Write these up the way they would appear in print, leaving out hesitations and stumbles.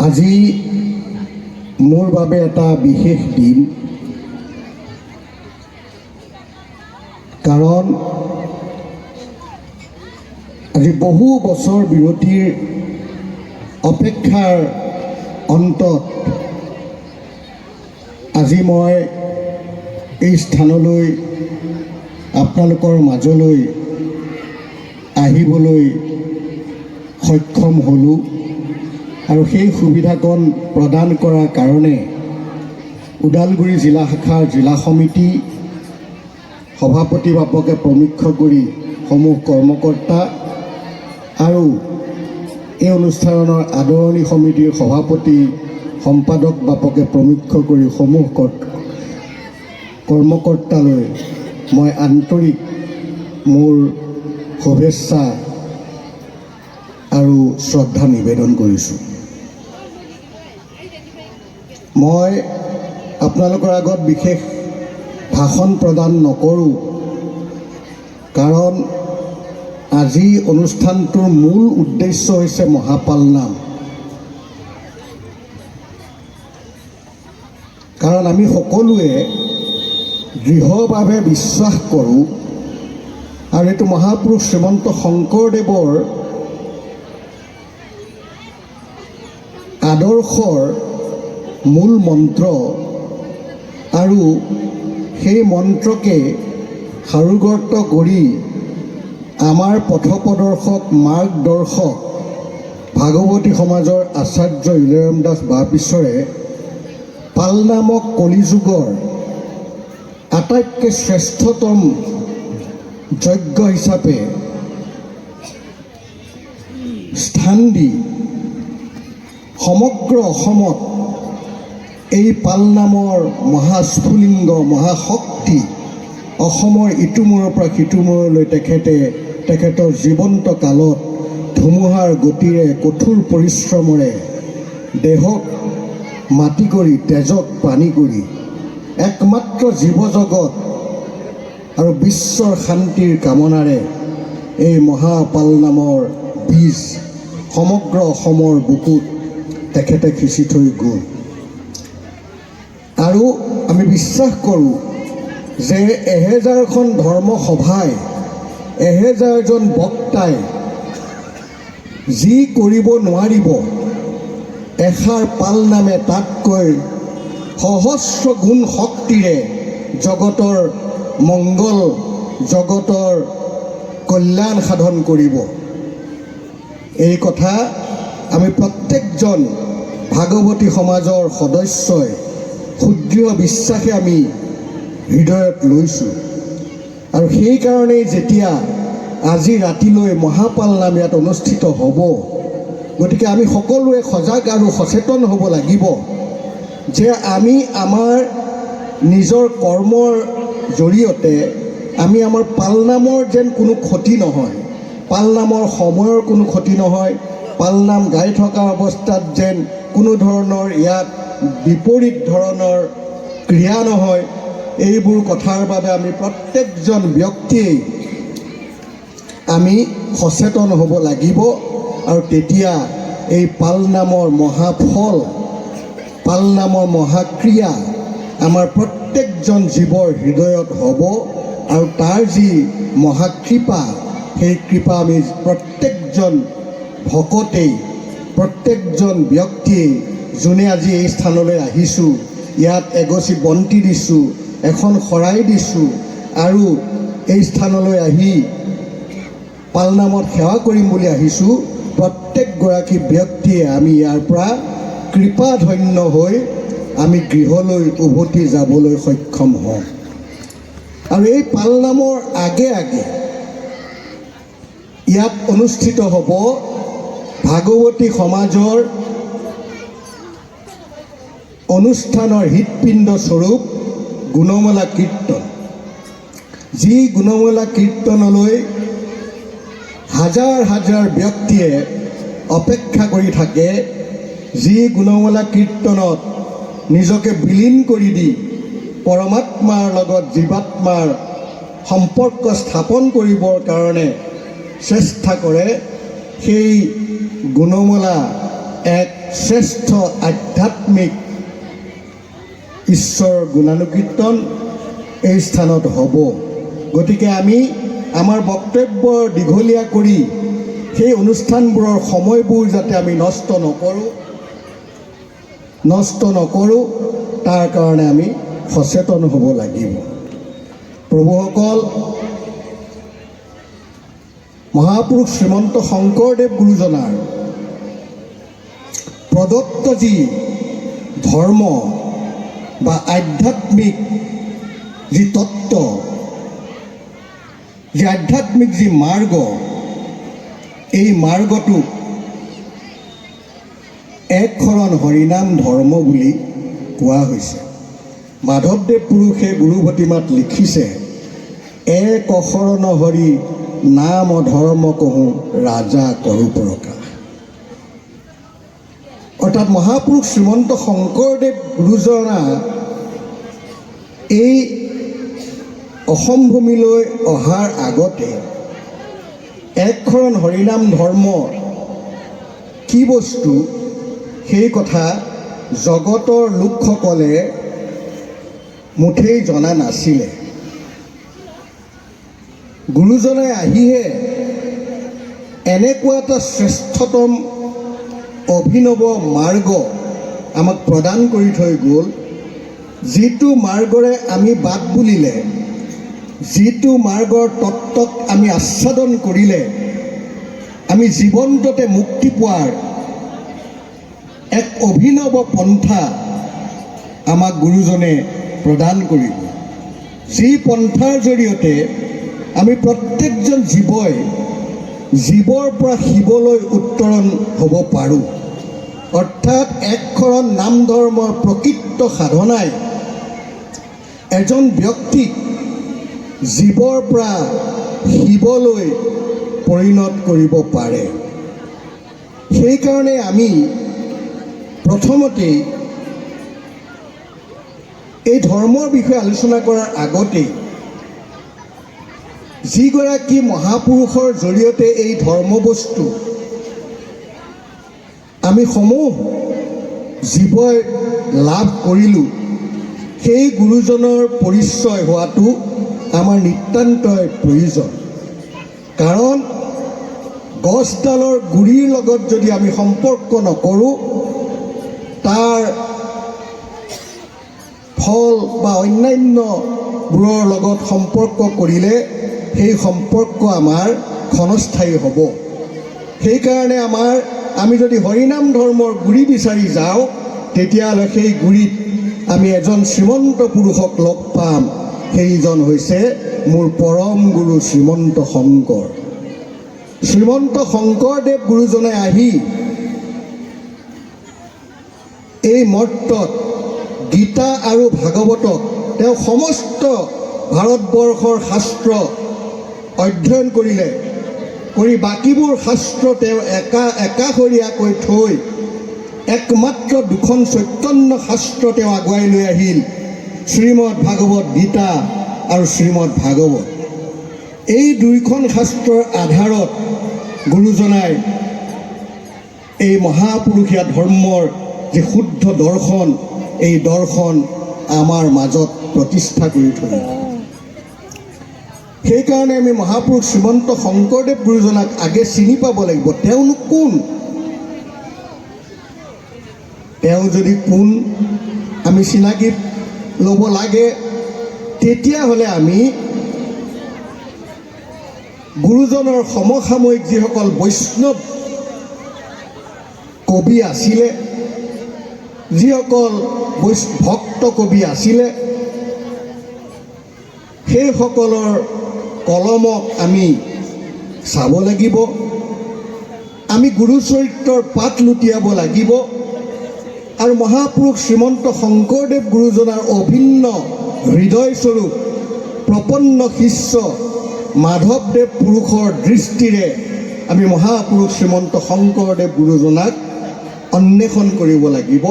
আজি মোৰ বাবে এটা বিশেষ দিন, কাৰণ আজি বহু বছৰ বিৰতিৰ অপেক্ষাৰ অন্তত আজি মই এই স্থানলৈ আপোনালোকৰ মাজলৈ আহিবলৈ সক্ষম হ'লোঁ আৰু সেই সুবিধাকণ প্ৰদান কৰাৰ কাৰণে ওদালগুৰি জিলা শাখাৰ জিলা সমিতি সভাপতি বাপকে প্ৰমুখ্য কৰি সমূহ কৰ্মকৰ্তা আৰু এই অনুষ্ঠানৰ আদৰণি সমিতিৰ সভাপতি সম্পাদক বাপকে প্ৰমুখ্য কৰি সমূহ কৰ্মকৰ্তালৈ মই আন্তৰিক মোৰ শুভেচ্ছা আৰু শ্ৰদ্ধা নিবেদন কৰিছোঁ। মই আপোনালোকৰ আগত বিশেষ ভাষণ প্ৰদান নকৰোঁ, কাৰণ আজি অনুষ্ঠানটোৰ মূল উদ্দেশ্য হৈছে মহাপাল নাম। কাৰণ আমি সকলোৱে দৃঢ়ভাৱে বিশ্বাস কৰোঁ আৰু এইটো মহাপুৰুষ শ্ৰীমন্ত শংকৰদেৱৰ আদৰ্শৰ মূল মন্ত্ৰ আৰু সেই মন্ত্ৰকে সাৰোগত কৰি আমাৰ পথপ্ৰদৰ্শক মাৰ্গদৰ্শক ভাগৱতী সমাজৰ আচাৰ্য ইলেৰাম দাস বাপিছৰে পাল নামক কলিযুগৰ আটাইতকৈ শ্ৰেষ্ঠতম যজ্ঞ হিচাপে স্থান দি সমগ্ৰ অসমত এই পাল নামৰ মহাস্ফুলিংগ মহাশক্তি অসমৰ ইটোমূৰৰ পৰা সিটোমূৰলৈ তেখেতৰ জীৱন্ত কালত ধুমুহাৰ গতিৰে কঠোৰ পৰিশ্ৰমেৰে দেহক মাটি কৰি তেজক পানী কৰি একমাত্ৰ জীৱজগত আৰু বিশ্বৰ শান্তিৰ কামনাৰে এই মহাপাল নামৰ বীজ সমগ্ৰ অসমৰ বুকুত তেখেতে সিঁচি থৈ গ'ল। আৰু আমি বিশ্বাস কৰোঁ যে 1000খন ধৰ্মসভাই 1000জন বক্তাই যি কৰিব নোৱাৰিব এষাৰ পাল নামে তাতকৈ সহস্ৰ গুণ শক্তিৰে জগতৰ মংগল জগতৰ কল্যাণ সাধন কৰিব। এই কথা আমি প্ৰত্যেকজন ভাগৱতী সমাজৰ সদস্যই সুদৃঢ় বিশ্বাসে আমি হৃদয়ত লৈছোঁ। আৰু সেইকাৰণেই যেতিয়া আজি ৰাতিলৈ মহাপাল নাম ইয়াত অনুষ্ঠিত হ'ব, গতিকে আমি সকলোৱে সজাগ আৰু সচেতন হ'ব লাগিব যে আমি আমাৰ নিজৰ কৰ্মৰ জৰিয়তে আমি আমাৰ পাল নামৰ যেন কোনো ক্ষতি নহয়, পাল নামৰ সময়ৰ কোনো ক্ষতি নহয়, পাল নাম গাই থকা অৱস্থাত যেন কোনো ধৰণৰ ইয়াত বিপৰীত ধৰণৰ ক্ৰিয়া নহয়, এইবোৰ কথাৰ বাবে আমি প্ৰত্যেকজন ব্যক্তিয়েই আমি সচেতন হ'ব লাগিব। আৰু তেতিয়া এই পাল নামৰ মহাফল, পাল নামৰ মহাক্ৰিয়া আমাৰ প্ৰত্যেকজন জীৱৰ হৃদয়ত হ'ব আৰু তাৰ যি মহাকৃপা, সেই কৃপা আমি প্ৰত্যেকজন ভকতেই প্ৰত্যেকজন ব্যক্তিয়েই যোনে আজি এই স্থানলৈ আহিছোঁ, ইয়াত এগছি বন্তি দিছোঁ, এখন শৰাই দিছোঁ আৰু এই স্থানলৈ আহি পাল নামত সেৱা কৰিম বুলি আহিছোঁ, প্ৰত্যেকগৰাকী ব্যক্তিয়ে আমি ইয়াৰ পৰা কৃপাধন্য হৈ আমি গৃহলৈ উভতি যাবলৈ সক্ষম হওঁ। আৰু এই পাল নামৰ আগে আগে ইয়াত অনুষ্ঠিত হ'ব ভাগৱতী সমাজৰ অনুষ্ঠানৰ হৃদপিণ্ড স্বৰূপ গুণমালা কীৰ্তন। যি গুণমালা কীৰ্তনলৈ হাজাৰ হাজাৰ ব্যক্তিয়ে অপেক্ষা কৰি থাকে, যি গুণমালা কীৰ্তনত নিজকে বিলীন কৰি দি পৰমাত্মাৰ লগত জীৱাত্মাৰ সম্পৰ্ক স্থাপন কৰিবৰ কাৰণে চেষ্টা কৰে, সেই গুণমালা এক শ্ৰেষ্ঠ আধ্যাত্মিক ঈশ্বৰৰ গুণানুকীৰ্তন এই স্থানত হ'ব। গতিকে আমি আমাৰ বক্তব্য দীঘলীয়া কৰি সেই অনুষ্ঠানবোৰৰ সময়বোৰ যাতে আমি নষ্ট নকৰোঁ তাৰ কাৰণে আমি সচেতন হ'ব লাগিব। প্ৰভুসকল, মহাপুৰুষ শ্ৰীমন্ত শংকৰদেৱ গুৰুজনাৰ প্ৰদত্ত যি ধৰ্ম বা আধ্যাত্মিক যি তত্ত্ব, যি আধ্যাত্মিক যি মাৰ্গ, এই মাৰ্গটোক এক শৰণ হৰিনাম ধৰ্ম বুলি কোৱা হৈছে। মাধৱদেৱ পুৰুষে গুৰুভতিমাত লিখিছে, এক অশৰণ হৰি নাম ধৰ্ম কহোঁ ৰাজা কৰোঁ প্ৰকাশ। অৰ্থাৎ মহাপুৰুষ শ্ৰীমন্ত শংকৰদেৱ গুৰুজনা এই অসম ভূমিলৈ অহাৰ আগতে একশৰণ হৰিনাম ধৰ্ম কি বস্তু সেই কথা জগতৰ লোকসকলে মুঠেই জনা নাছিলে। গুৰুজনাই আহিহে এনেকুৱা এটা শ্ৰেষ্ঠতম অভিনৱ মাৰ্গ আমাক প্ৰদান কৰি থৈ গ'ল, যিটো মাৰ্গৰে আমি বাট বুলিলে, যিটো মাৰ্গৰ তত্ত্বক আমি আস্বাদন কৰিলে আমি জীৱন্ততে মুক্তি পোৱাৰ এক অভিনৱ পন্থা আমাক গুৰুজনে প্ৰদান কৰিব। যি পন্থাৰ জৰিয়তে আমি প্ৰত্যেকজন জীৱৰ পৰা শিৱলৈ উত্তৰণ হ'ব পাৰোঁ। অৰ্থাৎ একশৰণ নাম ধৰ্মৰ প্ৰকৃত সাধনাই এজন ব্যক্তিক জীৱৰ পৰা শিৱলৈ পৰিণত কৰিব পাৰে। সেইকাৰণে আমি প্ৰথমতেই এই ধৰ্মৰ বিষয়ে আলোচনা কৰাৰ আগতেই যিগৰাকী মহাপুৰুষৰ জৰিয়তে এই ধৰ্মবস্তু আমি সমূহ জীৱই লাভ কৰিলোঁ, সেই গুৰুজনৰ পৰিচয় হোৱাটো আমাৰ নিতান্তই প্ৰয়োজন। কাৰণ গছডালৰ গুৰিৰ লগত যদি আমি সম্পৰ্ক নকৰোঁ, তাৰ ফল বা অন্যান্যবোৰৰ লগত সম্পৰ্ক কৰিলে সেই সম্পৰ্ক আমাৰ ক্ষণস্থায়ী হ'ব। সেইকাৰণে আমি যদি হৰিনাম ধৰ্মৰ গুৰি বিচাৰি যাওঁ, তেতিয়াহ'লে সেই গুৰিত আমি এজন শ্ৰীমন্ত পুৰুষক লগ পাম। সেইজন হৈছে মোৰ পৰম গুৰু শ্ৰীমন্ত শংকৰ। শ্ৰীমন্ত শংকৰদেৱ গুৰুজনে আহি এই মৰ্তত গীতা আৰু ভাগৱতক তেওঁ সমস্ত ভাৰতবৰ্ষৰ শাস্ত্ৰ অধ্যয়ন কৰি বাকীবোৰ শাস্ত্ৰ তেওঁ একাষৰীয়াকৈ থৈ একমাত্ৰ দুখন চৈতন্য শাস্ত্ৰ তেওঁ আগুৱাই লৈ আহিল, শ্ৰীমদ ভাগৱত গীতা আৰু শ্ৰীমদ ভাগৱত। এই দুইখন শাস্ত্ৰৰ আধাৰত গুৰুজনাই এই মহাপুৰুষীয়া ধৰ্মৰ যি শুদ্ধ দৰ্শন, এই দৰ্শন আমাৰ মাজত প্ৰতিষ্ঠা কৰি থলে। সেইকাৰণে আমি মহাপুৰুষ শ্ৰীমন্ত শংকৰদেৱ গুৰুজনাক আগে চিনি পাব লাগিব। তেওঁনো কোন? তেওঁ যদি কোন আমি চিনাকি ল'ব লাগে, তেতিয়াহ'লে আমি গুৰুজনৰ সমসাময়িক যিসকল বৈষ্ণৱ কবি আছিলে, যিসকল ভক্ত কবি আছিলে, সেইসকলৰ কলমক আমি চাব লাগিব। আমি গুৰুচৰিত্ৰৰ পাত লুটিয়াব লাগিব আৰু মহাপুৰুষ শ্ৰীমন্ত শংকৰদেৱ গুৰুজনাৰ অভিন্ন হৃদয়স্বৰূপ প্ৰপন্ন শিষ্য মাধৱদেৱ পুৰুষৰ দৃষ্টিৰে আমি মহাপুৰুষ শ্ৰীমন্ত শংকৰদেৱ গুৰুজনাক অন্বেষণ কৰিব লাগিব।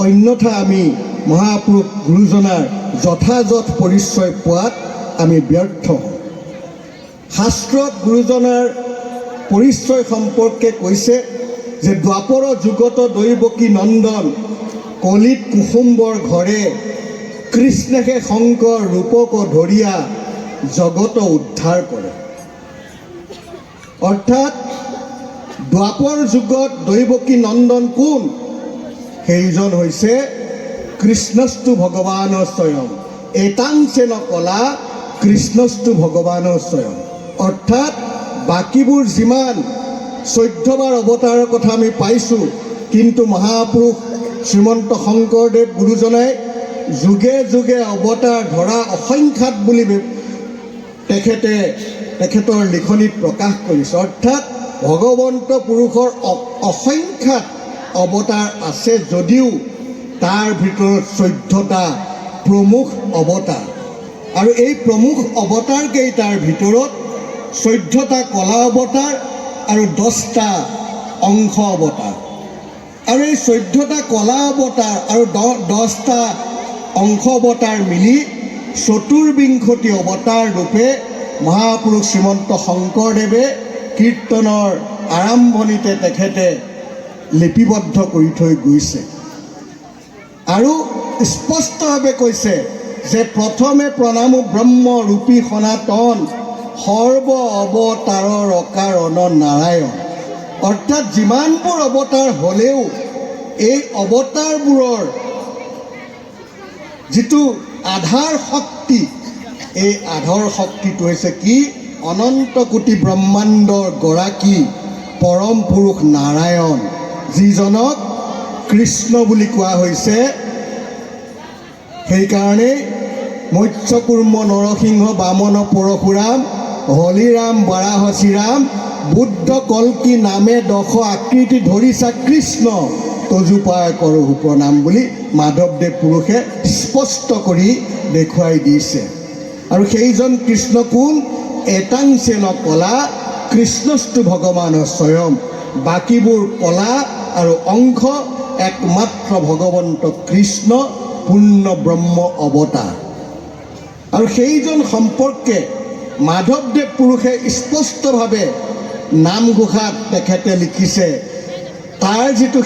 অন্যথা আমি মহাপুৰুষ গুৰুজনাৰ যথাযথ পৰিচয় পোৱাত আমি ব্যৰ্থ হওঁ। শাস্ত্ৰত গুৰুজনাৰ পৰিচয় সম্পৰ্কে কৈছে, যে দ্বাপৰ যুগত দৈৱকী নন্দন কলিত কুসুম্বৰ ঘৰে কৃষ্ণেহে শংকৰ ৰূপক ধৰিয়া জগত উদ্ধাৰ কৰে। অৰ্থাৎ দ্বাপৰ যুগত দৈৱকী নন্দন কোন? সেইজন হৈছে কৃষ্ণস্তু ভগৱান স্বয়ং। এতাংচেন কলা কৃষ্ণস্তু ভগৱান স্বয়ং। অৰ্থাৎ বাকীবোৰ যিমান 14বাৰ অৱতাৰৰ কথা আমি পাইছোঁ, কিন্তু মহাপুৰুষ শ্ৰীমন্ত শংকৰদেৱ গুৰুজনাই যুগে যুগে অৱতাৰ ধৰা অসংখ্যাত বুলি তেখেতৰ লিখনিত প্ৰকাশ কৰিছে। অৰ্থাৎ ভগৱন্ত পুৰুষৰ অসংখ্যাত অৱতাৰ আছে যদিও তাৰ ভিতৰত 14টা প্ৰমুখ অৱতাৰ, আৰু এই প্ৰমুখ অৱতাৰকেইটাৰ ভিতৰত 14টা কলা অৱতাৰ আৰু 10টা অংশ অৱতাৰ। আৰু এই 14টা কলা অৱতাৰ আৰু 10টা অংশ অৱতাৰ মিলি 24 অৱতাৰ ৰূপে মহাপুৰুষ শ্ৰীমন্ত শংকৰদেৱে কীৰ্তনৰ আৰম্ভণিতে তেখেতে লিপিবদ্ধ কৰি থৈ গৈছে। আৰু স্পষ্টভাৱে কৈছে যে প্ৰথমে প্ৰণামো ব্ৰহ্ম ৰূপী সনাতন সৰ্ব অৱতাৰৰ অকাৰণ নাৰায়ণ। অৰ্থাৎ যিমানবোৰ অৱতাৰ হ'লেও এই অৱতাৰবোৰৰ যিটো আধাৰ শক্তি, এই আধাৰ শক্তিটো হৈছে কি? অনন্ত কোটি ব্ৰহ্মাণ্ডৰ গৰাকী পৰম পুৰুষ নাৰায়ণ, যিজনক কৃষ্ণ বুলি কোৱা হৈছে। সেইকাৰণে মৎস্যকুৰ্ম নৰসিংহ বামন পৰশুৰাম হলিৰাম বাৰাহ শ্ৰীৰাম বুদ্ধ কল্কি নামে দশ আকৃতি ধৰিছা কৃষ্ণ তজু পায় কৰহু প্ৰণাম বুলি মাধৱদেৱ পুৰুষে স্পষ্ট কৰি দেখুৱাই দিছে। আৰু সেইজন কৃষ্ণ কোন? এতাংচেন কলা কৃষ্ণস্তু ভগৱান স্বয়ং। বাকীবোৰ কলা আৰু অংশ একমাত্ৰ ভগৱন্ত কৃষ্ণ পূৰ্ণ ব্ৰহ্ম অৱতাৰ। আৰু সেইজন সম্পৰ্কে মাধৱদেৱ পুৰুষে স্পষ্টভাৱে নামঘোষাত তেখেতে লিখিছে। তাৰ যিটো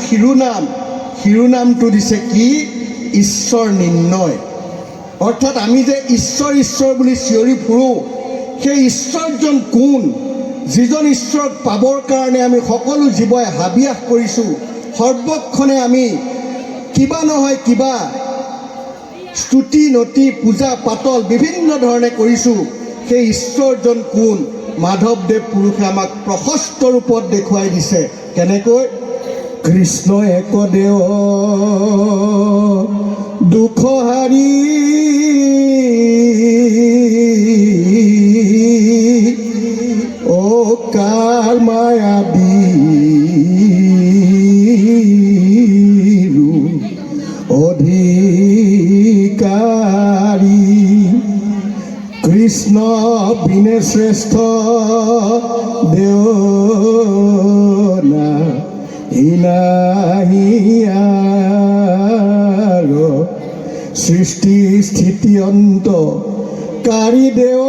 শিৰোনামটো দিছে কি? ঈশ্বৰ নিৰ্ণয়। অৰ্থাৎ আমি যে ঈশ্বৰ ঈশ্বৰ বুলি চিঞৰি ফুৰোঁ, সেই ঈশ্বৰজন কোন? যিজন ঈশ্বৰক পাবৰ কাৰণে আমি সকলো জীৱই হাবিয়াস কৰিছোঁ, সৰ্বক্ষণে আমি কিবা নহয় কিবা স্তুতি নতি পূজা পাতল বিভিন্ন ধৰণে কৰিছোঁ, সেই ঈশ্বৰজন কোন? মাধৱদেৱ পুৰুষে আমাক প্ৰশস্ত ৰূপত দেখুৱাই দিছে। কেনেকৈ? কৃষ্ণ একদেৱ দুখ হাৰি কাৰ মায়া বিৰু অধিকাৰী কৃষ্ণ বিনে শ্ৰেষ্ঠ দেওনা হিনাহিয়াৰ সৃষ্টি স্থিতি অন্ত কাৰী দেৱ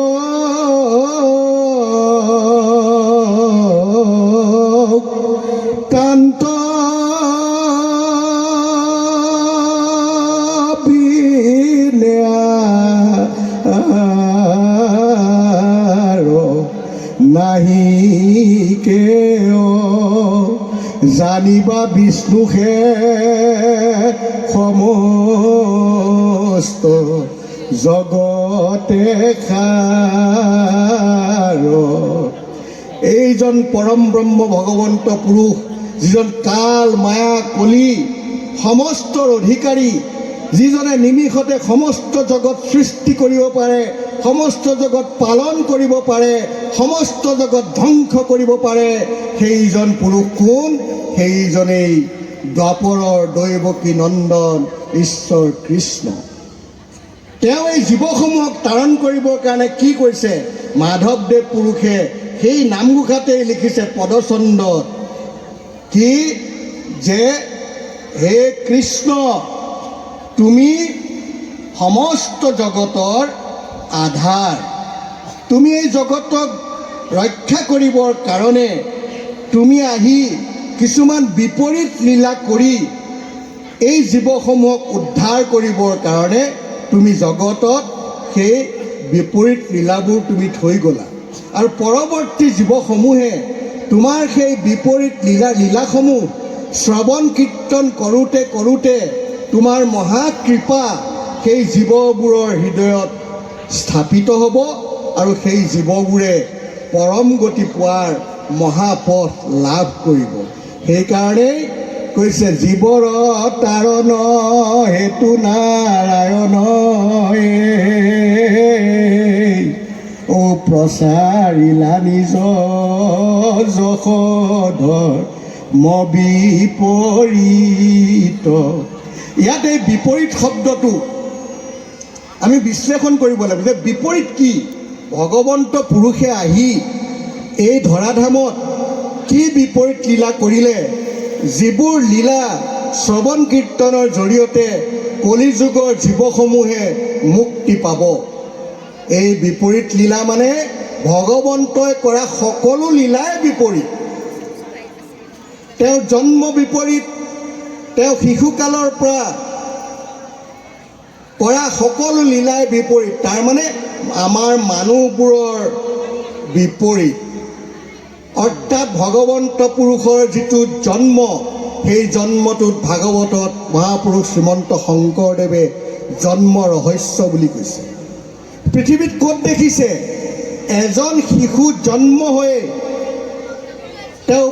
কান্ত নাহি কেও জানিবা বিষ্ণুহে সমস্ত জগতে খাৰ। এইজন পৰম ব্ৰহ্ম ভগৱন্ত পুৰুষ, যিজন কাল মায়া কলি সমস্তৰ অধিকাৰী, যিজনে নিমিষতে সমস্ত জগত সৃষ্টি কৰিব পাৰে, সমস্ত জগত পালন কৰিব পাৰে, সমস্ত জগত ধ্বংস কৰিব পাৰে, সেইজন পুৰুষ কোন? সেইজনেই দ্বাপৰৰ দৈৱকী নন্দন ঈশ্বৰ কৃষ্ণ। তেওঁ এই জীৱসমূহক তাৰণ কৰিবৰ কাৰণে কি কৈছে? মাধৱদেৱ পুৰুষে সেই নামঘোষাতেই লিখিছে পদচন্দত কি? যে হে কৃষ্ণ, তুমি সমস্ত জগতৰ আধাৰ, তুমি এই জগতক ৰক্ষা কৰিবৰ কাৰণে তুমি আহি কিছুমান বিপৰীত লীলা কৰি এই জীৱসমূহক উদ্ধাৰ কৰিবৰ কাৰণে তুমি জগতত সেই বিপৰীত লীলাবোৰ তুমি থৈ গ'লা আৰু পৰৱৰ্তী জীৱসমূহে তোমাৰ সেই বিপৰীত লীলাসমূহ শ্ৰৱণ কীৰ্তন কৰোঁতে কৰোঁতে তোমাৰ মহাকৃপা সেই জীৱবোৰৰ হৃদয়ত স্থাপিত হ'ব আৰু সেই জীৱবোৰে পৰম গতি পোৱাৰ মহাপথ লাভ কৰিব। সেইকাৰণেই কৈছে জীৱৰ তাৰণ হেতু নাৰায়ণ ও প্ৰচাৰিলা নিজ যশোধৰ বিপৰীত। ইয়াত এই বিপৰীত শব্দটো আমি বিশ্লেষণ কৰিব লাগিব যে বিপৰীত কি? ভগৱন্ত পুৰুষে আহি এই ধৰাধামত কি বিপৰীত লীলা কৰিলে, যিবোৰ লীলা শ্ৰৱণ কীৰ্তনৰ জৰিয়তে কলিযুগৰ জীৱসমূহে মুক্তি পাব। এই বিপৰীত লীলা মানে ভগৱন্তই কৰা সকলো লীলাই বিপৰীত। তেওঁৰ জন্ম বিপৰীত, তেওঁ শিশুকালৰ পৰা কৰা সকলো লীলাই বিপৰীত, তাৰমানে আমাৰ মানুহবোৰৰ বিপৰীত। অৰ্থাৎ ভগৱন্ত পুৰুষৰ যিটো জন্ম, সেই জন্মটোত ভাগৱতত মহাপুৰুষ শ্ৰীমন্ত শংকৰদেৱে জন্ম ৰহস্য বুলি কৈছে। পৃথিৱীত ক'ত দেখিছে এজন শিশু জন্ম হৈ তেওঁ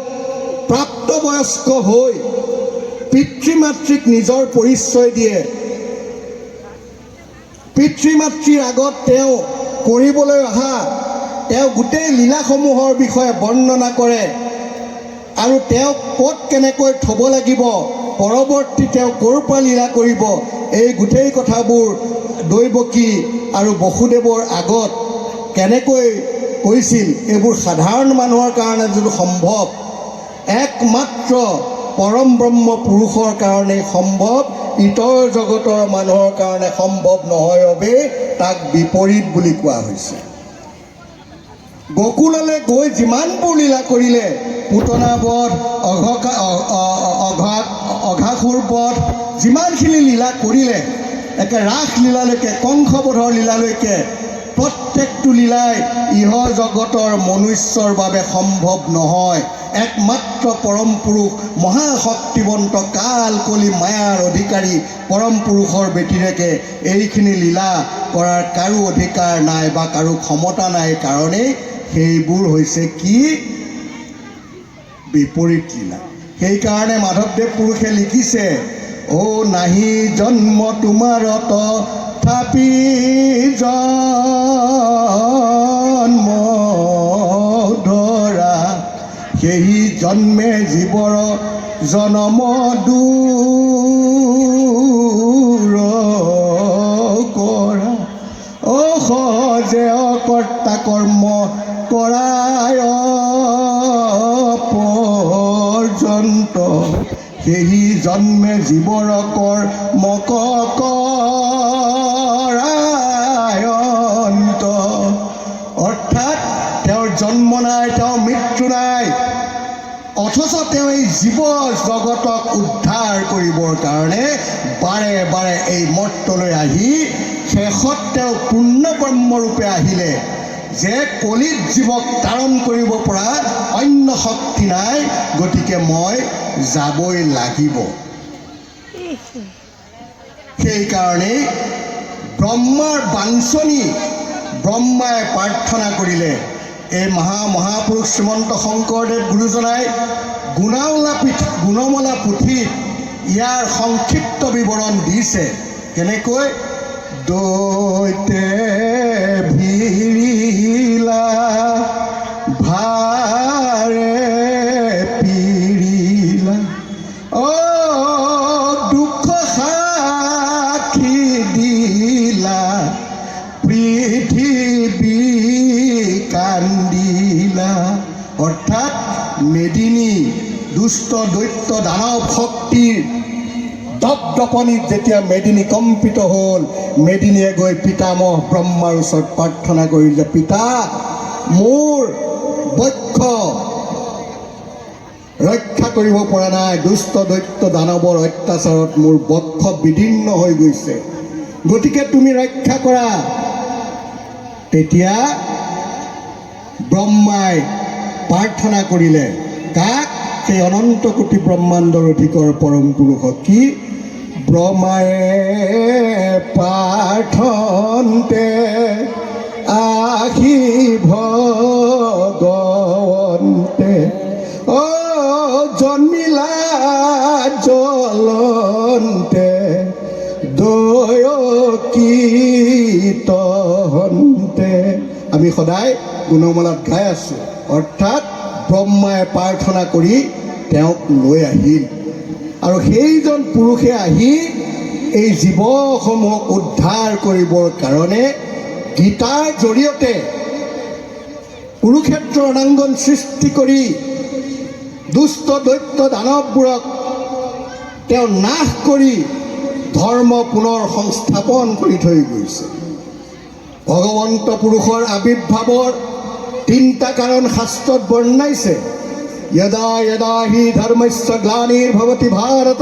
প্ৰাপ্তবয়স্ক হৈ পিতৃ মাতৃক নিজৰ পৰিচয় দিয়ে, পিতৃ মাতৃৰ আগত তেওঁ কৰিবলৈ অহা তেওঁ গোটেই লীলাসমূহৰ বিষয়ে বৰ্ণনা কৰে আৰু তেওঁক ক'ত কেনেকৈ থ'ব লাগিব, পৰৱৰ্তী তেওঁ ক'ৰ পৰা লীলা কৰিব, এই গোটেই কথাবোৰ দৈৱকী আৰু বসুদেৱৰ আগত কেনেকৈ কৈছিল, এইবোৰ সাধাৰণ মানুহৰ কাৰণে যিটো সম্ভৱ, একমাত্ৰ পৰম ব্ৰহ্ম পুৰুষৰ কাৰণে সম্ভৱ, ইতৰ জগতৰ মানুহৰ কাৰণে সম্ভৱ নহয় বাবে তাক বিপৰীত বুলি কোৱা হৈছে। গকুললৈ গৈ যিমানবোৰ লীলা কৰিলে, পুতনা বধ, অঘাসুৰ বধ, যিমানখিনি লীলা কৰিলে, একে ৰাস লীলালৈকে, কংসবধৰ লীলালৈকে, প্ৰত্যেকটো লীলাই ইহ জগতৰ মনুষ্যৰ বাবে সম্ভৱ নহয়। একমাত্ৰ পৰম পুৰুষ মহাশক্তিবন্ত কাল কলি মায়াৰ অধিকাৰী পৰম পুৰুষৰ ব্যতিৰেকে এইখিনি লীলা কৰাৰ কাৰো অধিকাৰ নাই বা কাৰো ক্ষমতা নাই, কাৰণেই সেইবোৰ হৈছে কি? বিপৰীত লীলা। সেইকাৰণে মাধৱদেৱ পুৰুষে লিখিছে, ও নাহি জন্ম তোমাৰ তথাপি জন্ম ধৰা, সেই জন্মে জীৱৰ জনম দূৰ কৰা, সহজে অকৰ্তা কৰ্ম কৰায় পৰ্যন্ত, সেই জন্মে জীৱৰ কৰ্ম কৰায়ন্ত। অৰ্থাৎ তেওঁৰ জন্ম নাই, তেওঁৰ মৃত্যু নাই, অথচ তেওঁ এই জীৱ জগতক উদ্ধাৰ কৰিবৰ কাৰণে বাৰে বাৰে এই মৰ্তলৈ আহি শেষত তেওঁ পূৰ্ণ ব্ৰহ্মৰূপে আহিলে যে কলিত জীৱক তাৰণ কৰিব পৰা অন্য শক্তি নাই, গতিকে মই যাবই লাগিব। সেইকাৰণেই ব্ৰহ্মাৰ বাঞ্ছনী ব্ৰহ্মাই প্ৰাৰ্থনা কৰিলে। এই মহাপুৰুষ শ্ৰীমন্ত শংকৰদেৱ গুৰুজনাই গুণমালা পুথিত ইয়াৰ সংক্ষিপ্ত বিৱৰণ দিছে। কেনেকৈ? দৈতে ভিৰিলা ভাৰে পিৰিলা, দুখ সাক্ষী দিলা পৃথিৱী কান্দিলা। অৰ্থাৎ মেদিনী দুষ্ট দৈত্য দানৱ শক্তিৰ দপদপনিত যেতিয়া মেদিনী কম্পিত হ'ল, মেদিনীয়ে গৈ পিতামহ ব্ৰহ্মাৰ ওচৰত প্ৰাৰ্থনা কৰিলে, পিতা মোৰ বক্ষ ৰক্ষা কৰিব পৰা নাই, দুষ্ট দৈত্য দানৱৰ অত্যাচাৰত মোৰ বক্ষ বিদীৰ্ণ হৈ গৈছে, গতিকে তুমি ৰক্ষা কৰা। তেতিয়া ব্ৰহ্মাই প্ৰাৰ্থনা কৰিলে কাক? সেই অনন্ত কোটি ব্ৰহ্মাণ্ডৰ অধিকৰ পৰম পুৰুষক। কি? ব্ৰহ্মায়ে প্ৰাৰ্থন্তে আহি ভগৱন্তে অ জন্মিলা জ্বলন্তে দয়কীতহন্তে। আমি সদায় গুণমালাত গাই আছোঁ, অৰ্থাৎ ব্ৰহ্মাই প্ৰাৰ্থনা কৰি তেওঁক লৈ আহিল, আৰু সেইজন পুৰুষে আহি এই জীৱসমূহক উদ্ধাৰ কৰিবৰ কাৰণে গীতাৰ জৰিয়তে কুৰুক্ষেত্ৰ ৰণাংগন সৃষ্টি কৰি দুষ্ট দৈত্য দানৱবোৰক তেওঁ নাশ কৰি ধৰ্ম পুনৰ সংস্থাপন কৰি থৈ গৈছে। ভগৱন্ত পুৰুষৰ আবিৰ্ভাৱৰ তিনিটা কাৰণ শাস্ত্ৰত বৰ্ণাইছে। यदा यदा हि धर्मस्य ग्लानिर्भवति भारत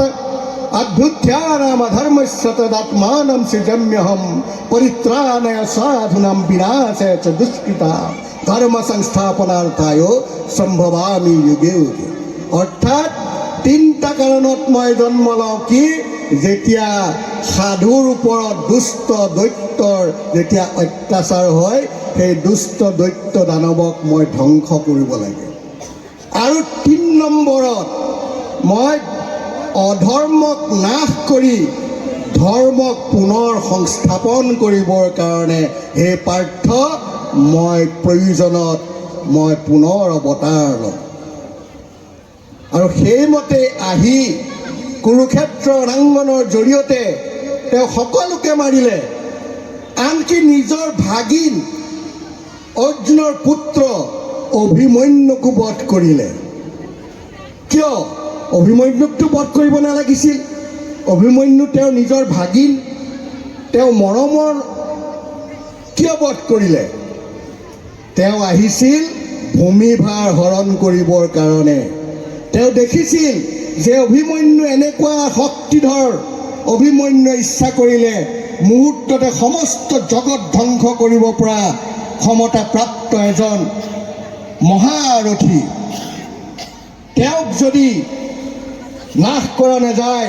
अभ्युत्थानम् अधर्मस्य तदात्मानं सृजाम्यहं परित्राणाय साधूनां विनाशाय च दुष्कृतां धर्म संस्थापनार्थाय सम्भवामि युगे युगे। অৰ্থাৎ তিনিটা কাৰণত মই জন্ম লওঁ। কি? যেতিয়া সাধুৰ ওপৰত দুষ্ট দৈত্যৰ যেতিয়া অত্যাচাৰ হয়, সেই দুষ্ট দৈত্য দানৱক মই ধ্বংস কৰিব লাগে, আৰু ৩ নম্বৰত মই অধৰ্মক নাশ কৰি ধৰ্মক পুনৰ সংস্থাপন কৰিবৰ কাৰণে হে পাৰ্থ মই প্ৰয়োজনত মই পুনৰ অৱতাৰ লওঁ। আৰু সেইমতে আহি কুৰুক্ষেত্ৰ ৰণাংগনৰ জৰিয়তে তেওঁ সকলোকে মাৰিলে, আনকি নিজৰ ভাগিন অৰ্জুনৰ পুত্ৰ অভিমন্যুকো বধ কৰিলে। কিয়? অভিমন্যুকটো বধ কৰিব নালাগিছিল। অভিমন্যু তেওঁ নিজৰ ভাগিন, তেওঁ মৰমৰ, কিয় বধ কৰিলে? তেওঁ আহিছিল ভূমিভাৰ হৰণ কৰিবৰ কাৰণে। তেওঁ দেখিছিল যে অভিমন্যু এনেকুৱা শক্তিধৰ, অভিমন্যুৱে ইচ্ছা কৰিলে মুহূৰ্ততে সমস্ত জগত ধ্বংস কৰিব পৰা ক্ষমতাপ্ৰাপ্ত এজন মহাৰথী। তেওঁক যদি নাশ কৰা নাযায়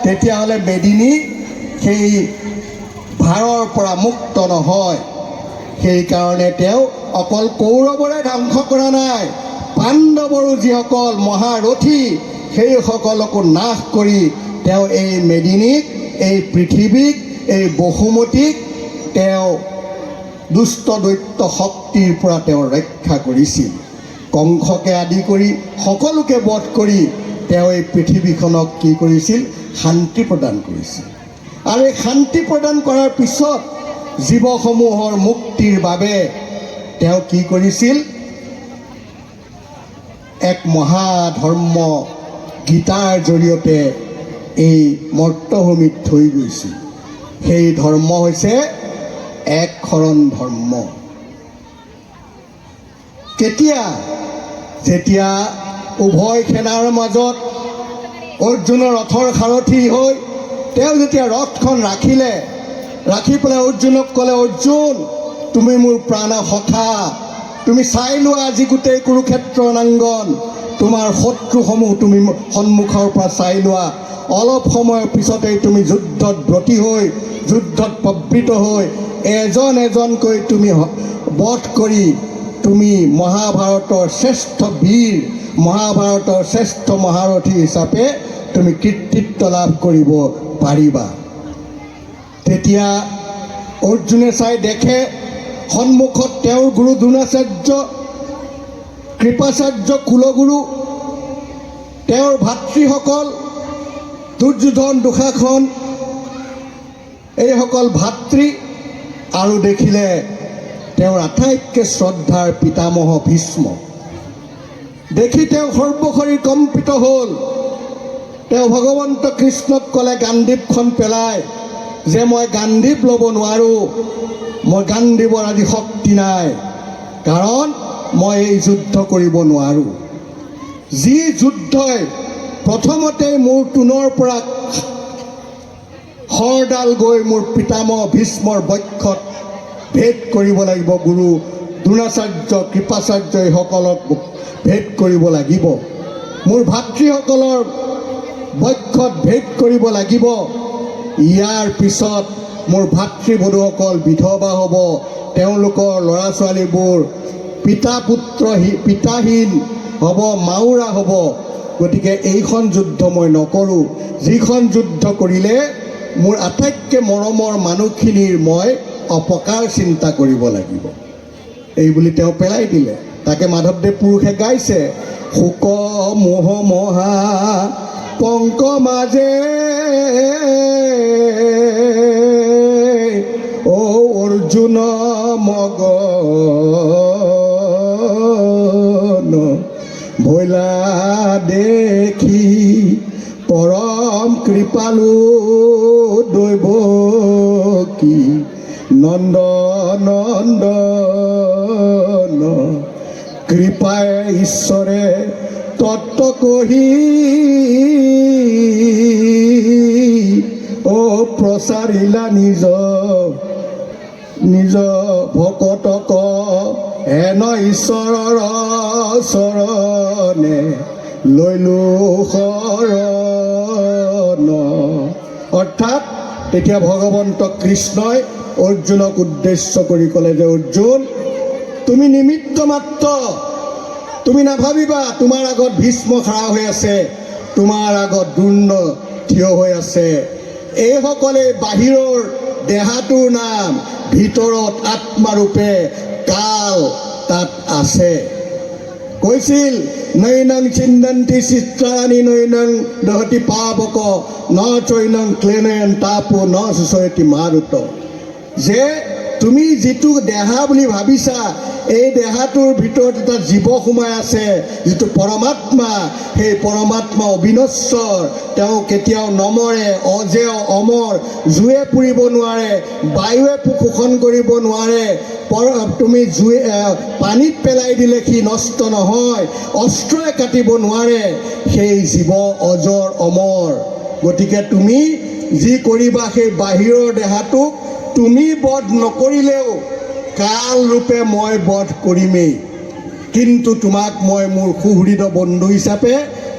তেতিয়াহ'লে মেদিনী সেই ভাৰৰ পৰা মুক্ত নহয়। সেইকাৰণে তেওঁ অকল কৌৰৱৰে ধ্বংস কৰা নাই, পাণ্ডৱৰো যিসকল মহাৰথী সেইসকলকো নাশ কৰি তেওঁ এই মেদিনীক, এই পৃথিৱীক, এই বসুমতীক তেওঁ দুষ্ট দৈত্য শক্তিৰ পৰা তেওঁ ৰক্ষা কৰিছিল। কংসকে আদি কৰি সকলোকে বধ কৰি তেওঁ এই পৃথিৱীখনক কি কৰিছিল? শান্তি প্ৰদান কৰিছিল। আৰু এই শান্তি প্ৰদান কৰাৰ পিছত জীৱসমূহৰ মুক্তিৰ বাবে তেওঁ কি কৰিছিল? এক মহাধৰ্ম গীতাৰ জৰিয়তে এই মৰ্তভূমিত থৈ গৈছিল। সেই ধৰ্ম হৈছে এক শৰণ ধৰ্ম। কেতিয়া? যেতিয়া উভয় সেনাৰ মাজত অৰ্জুনৰ ৰথৰ সাৰথি হৈ তেওঁ যেতিয়া ৰথখন ৰাখিলে, ৰাখি পেলাই অৰ্জুনক ক'লে, অৰ্জুন তুমি মোৰ প্ৰাণ সখা, তুমি চাই লোৱা আজি গোটেই কুৰুক্ষেত্ৰ ৰণাংগন, তোমাৰ শত্ৰুসমূহ তুমি সন্মুখৰ পৰা চাই লোৱা, অলপ সময়ৰ পিছতেই তুমি যুদ্ধত ব্ৰতী হৈ, যুদ্ধত প্ৰবৃত্ত হৈ এজন এজনকৈ তুমি বধ কৰি তুমি মহাভাৰতৰ শ্ৰেষ্ঠ বীৰ, মহাভাৰতৰ শ্ৰেষ্ঠ মহাৰথী হিচাপে তুমি কৃতিত্ব লাভ কৰিব পাৰিবা। তেতিয়া অৰ্জুনে চাই দেখে সন্মুখত তেওঁৰ গুৰু দ্ৰোণাচাৰ্য, কৃপাচাৰ্য, কুলগুৰু, তেওঁৰ ভাতৃসকল দুৰ্যোধন, দুঃশাসন, এইসকল ভাতৃ, আৰু দেখিলে তেওঁৰ আটাইতকৈ শ্ৰদ্ধাৰ পিতামহ ভীষ্ম। দেখি তেওঁ সৰ্বশৰীৰ কম্পিত হ'ল। তেওঁ ভগৱন্ত কৃষ্ণক ক'লে গাণ্ডীৱখন পেলাই যে মই গাণ্ডীৱ ল'ব নোৱাৰোঁ, মই গাণ্ডীৱৰ আজি শক্তি নাই, কাৰণ মই এই যুদ্ধ কৰিব নোৱাৰোঁ। যি যুদ্ধই প্ৰথমতে মোৰ তোনৰ পৰা শৰডাল গৈ মোৰ পিতামহ ভীষ্মৰ বক্ষত ভেদ কৰিব লাগিব। গুৰু দ্ৰোণাচাৰ্য কৃপাচাৰ্য এইসকলক ভেদ কৰিব লাগিব। মোৰ ভাতৃসকলৰ বক্ষত ভেদ কৰিব লাগিব। ইয়াৰ পিছত মোৰ ভাতৃ বধূসকল বিধৱা হ'ব, তেওঁলোকৰ ল'ৰা ছোৱালীবোৰ পিতাহীন হ'ব, মাউৰা হ'ব। গতিকে এইখন যুদ্ধ মই নকৰোঁ। যিখন যুদ্ধ কৰিলে মোৰ আটাইতকৈ মৰমৰ মানুহখিনিৰ মই অপকাৰ চিন্তা কৰিব লাগিব, এই বুলি তেওঁ পেলাই দিলে। তাকে মাধৱদেৱ পুৰুষে গাইছে, শোক মোহ মহা পংক মাজে অ অৰ্জুন মগন ভৈলা দেখি পৰম কৃপালু দৈৱ কি নন্দ নন্দন কৃপায় ঈশ্বৰে তত্ত্ব কহি অ প্ৰচাৰিলা নিজ ভকতক হেন ঈশ্বৰৰ চৰণে লৈলো শৰণ। অৰ্থাৎ তেতিয়া ভগৱন্ত কৃষ্ণই অৰ্জুনক উদ্দেশ্য কৰি ক'লে যে অৰ্জুন, তুমি নিমিত্ত মাত্ৰ। তুমি নাভাবিবা তোমাৰ আগত ভীষ্ম খাৰা হৈ আছে, তোমাৰ আগত দ্ৰোণ থিয় হৈ আছে। এইসকলে বাহিৰৰ দেহাটোৰ নাম, ভিতৰত আত্মাৰূপে কাল তাত আছে। কৈছিল নৈনং চিন্দন্তি চিত্ৰাণি নৈনং দহতি পাৱক ন চৈনং ক্লেনয়ন তাপো ন সুচয়তি মাৰুত। যে তুমি যিটো দেহা বুলি ভাবিছা, এই দেহাটোৰ ভিতৰত এটা জীৱ সোমাই আছে, যিটো পৰমাত্মা। সেই পৰমাত্মা অবিনশ্বৰ, তেওঁ কেতিয়াও নমৰে, অজেয় অমৰ, জুয়ে পুৰিব নোৱাৰে, বায়ুৱে শোষণ কৰিব নোৱাৰে। তুমি পানীত পেলাই দিলে সি নষ্ট নহয়, অস্ত্ৰই কাটিব নোৱাৰে। সেই জীৱ অজৰ অমৰ। গতিকে তুমি যি কৰিবা, সেই বাহিৰৰ দেহাটোক তুমি বধ নকৰিলেও কাল ৰূপে মই বধ কৰিমেই। কিন্তু তোমাক মই মোৰ সুহৃদ বন্ধু হিচাপে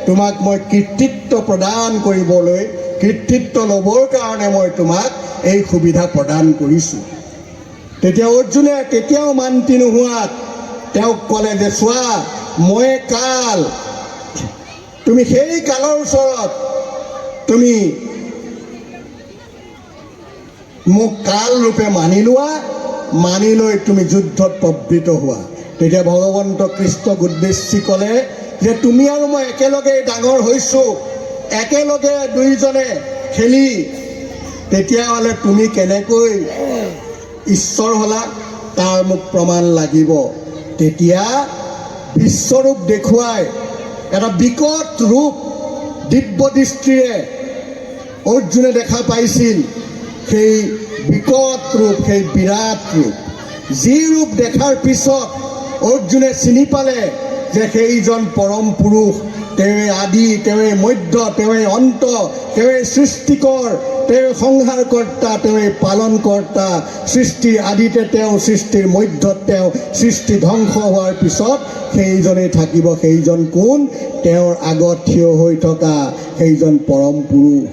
তোমাক মই কৃতিত্ব প্ৰদান কৰিবলৈ, কৃতিত্ব ল'বৰ কাৰণে মই তোমাক এই সুবিধা প্ৰদান কৰিছোঁ। তেতিয়া অৰ্জুনে তেতিয়াও মান্তি নোহোৱাত তেওঁক ক'লে যে চোৱা, মই কাল, তুমি সেই কালৰ ওচৰত তুমি মোক কাল ৰূপে মানি লোৱা, মানি লৈ তুমি যুদ্ধত প্ৰবৃত্ত হোৱা। তেতিয়া ভগৱন্ত কৃষ্ণক উদ্দেশ্যি ক'লে যে তুমি আৰু মই একেলগে ডাঙৰ হৈছোঁ, একেলগে দুয়োজনে খেলি, তেতিয়াহ'লে তুমি কেনেকৈ ঈশ্বৰ হ'লা তাৰ মোক প্ৰমাণ লাগিব। তেতিয়া বিশ্বৰূপ দেখুৱাই এটা বিকট ৰূপ দিব্য দৃষ্টিৰে অৰ্জুনে দেখা পাইছিল। সেই বিকট ৰূপ, সেই বিৰাট ৰূপ, যি ৰূপ দেখাৰ পিছত অৰ্জুনে চিনি পালে যে সেইজন পৰম পুৰুষ, তেওঁৱে আদি, তেওঁৱে মধ্য, তেওঁৱে অন্ত, তেওঁৱে সৃষ্টিকৰ, তেওঁৱে সংহাৰকৰ্তা, তেওঁৱে পালনকৰ্তা। সৃষ্টিৰ আদিতে তেওঁ, সৃষ্টিৰ মধ্যত তেওঁ, সৃষ্টি ধ্বংস হোৱাৰ পিছত সেইজনেই থাকিব। সেইজন কোন? তেওঁৰ আগত থিয় হৈ থকা সেইজন পৰম পুৰুষ।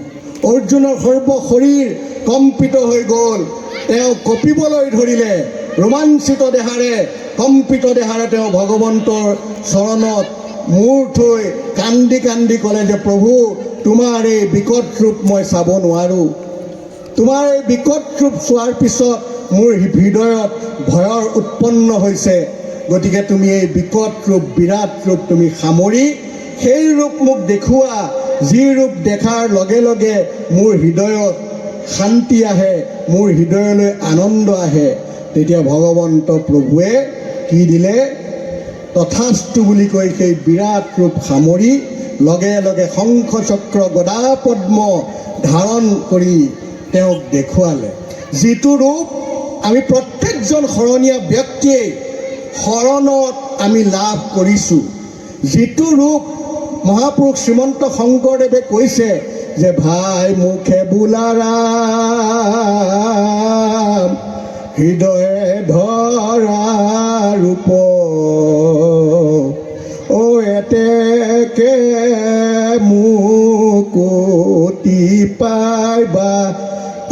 অৰ্জুনৰ সৰ্ব শৰীৰ কম্পিত হৈ গ'ল। তেওঁ কঁপিবলৈ ধৰিলে, ৰোমাঞ্চিত দেহাৰে, কম্পিত দেহাৰে তেওঁ ভগৱন্তৰ চৰণত মূৰ থৈ কান্দি কান্দি ক'লে যে প্ৰভু, তোমাৰ এই বিকট ৰূপ মই চাব নোৱাৰোঁ। তোমাৰ এই বিকট ৰূপ চোৱাৰ পিছত মোৰ হৃদয়ত ভয়ৰ উৎপন্ন হৈছে। গতিকে তুমি এই বিকট ৰূপ, বিৰাট ৰূপ তুমি সামৰি সেই ৰূপ মোক দেখুওৱা, যি ৰূপ দেখাৰ লগে লগে মোৰ হৃদয়ত শান্তি আহে, মোৰ হৃদয়লৈ আনন্দ আহে। তেতিয়া ভগৱন্ত প্ৰভুৱে কি দিলে? তথাস্তু বুলি কৈ সেই বিৰাট ৰূপ সামৰি লগে লগে শংখ চক্ৰ গদা পদ্ম ধাৰণ কৰি তেওঁক দেখুৱালে। যিটো ৰূপ আমি প্ৰত্যেকজন শৰণীয়া ব্যক্তিয়ে শৰণত আমি লাভ কৰিছোঁ, যিটো ৰূপ মহাপুৰুষ শ্ৰীমন্ত শংকৰদেৱে কৈছে যে ভাই মুখে বোলা ৰাম হৃদয়ে ধৰা ৰূপ ও এতেকে মুকুতি পাইবা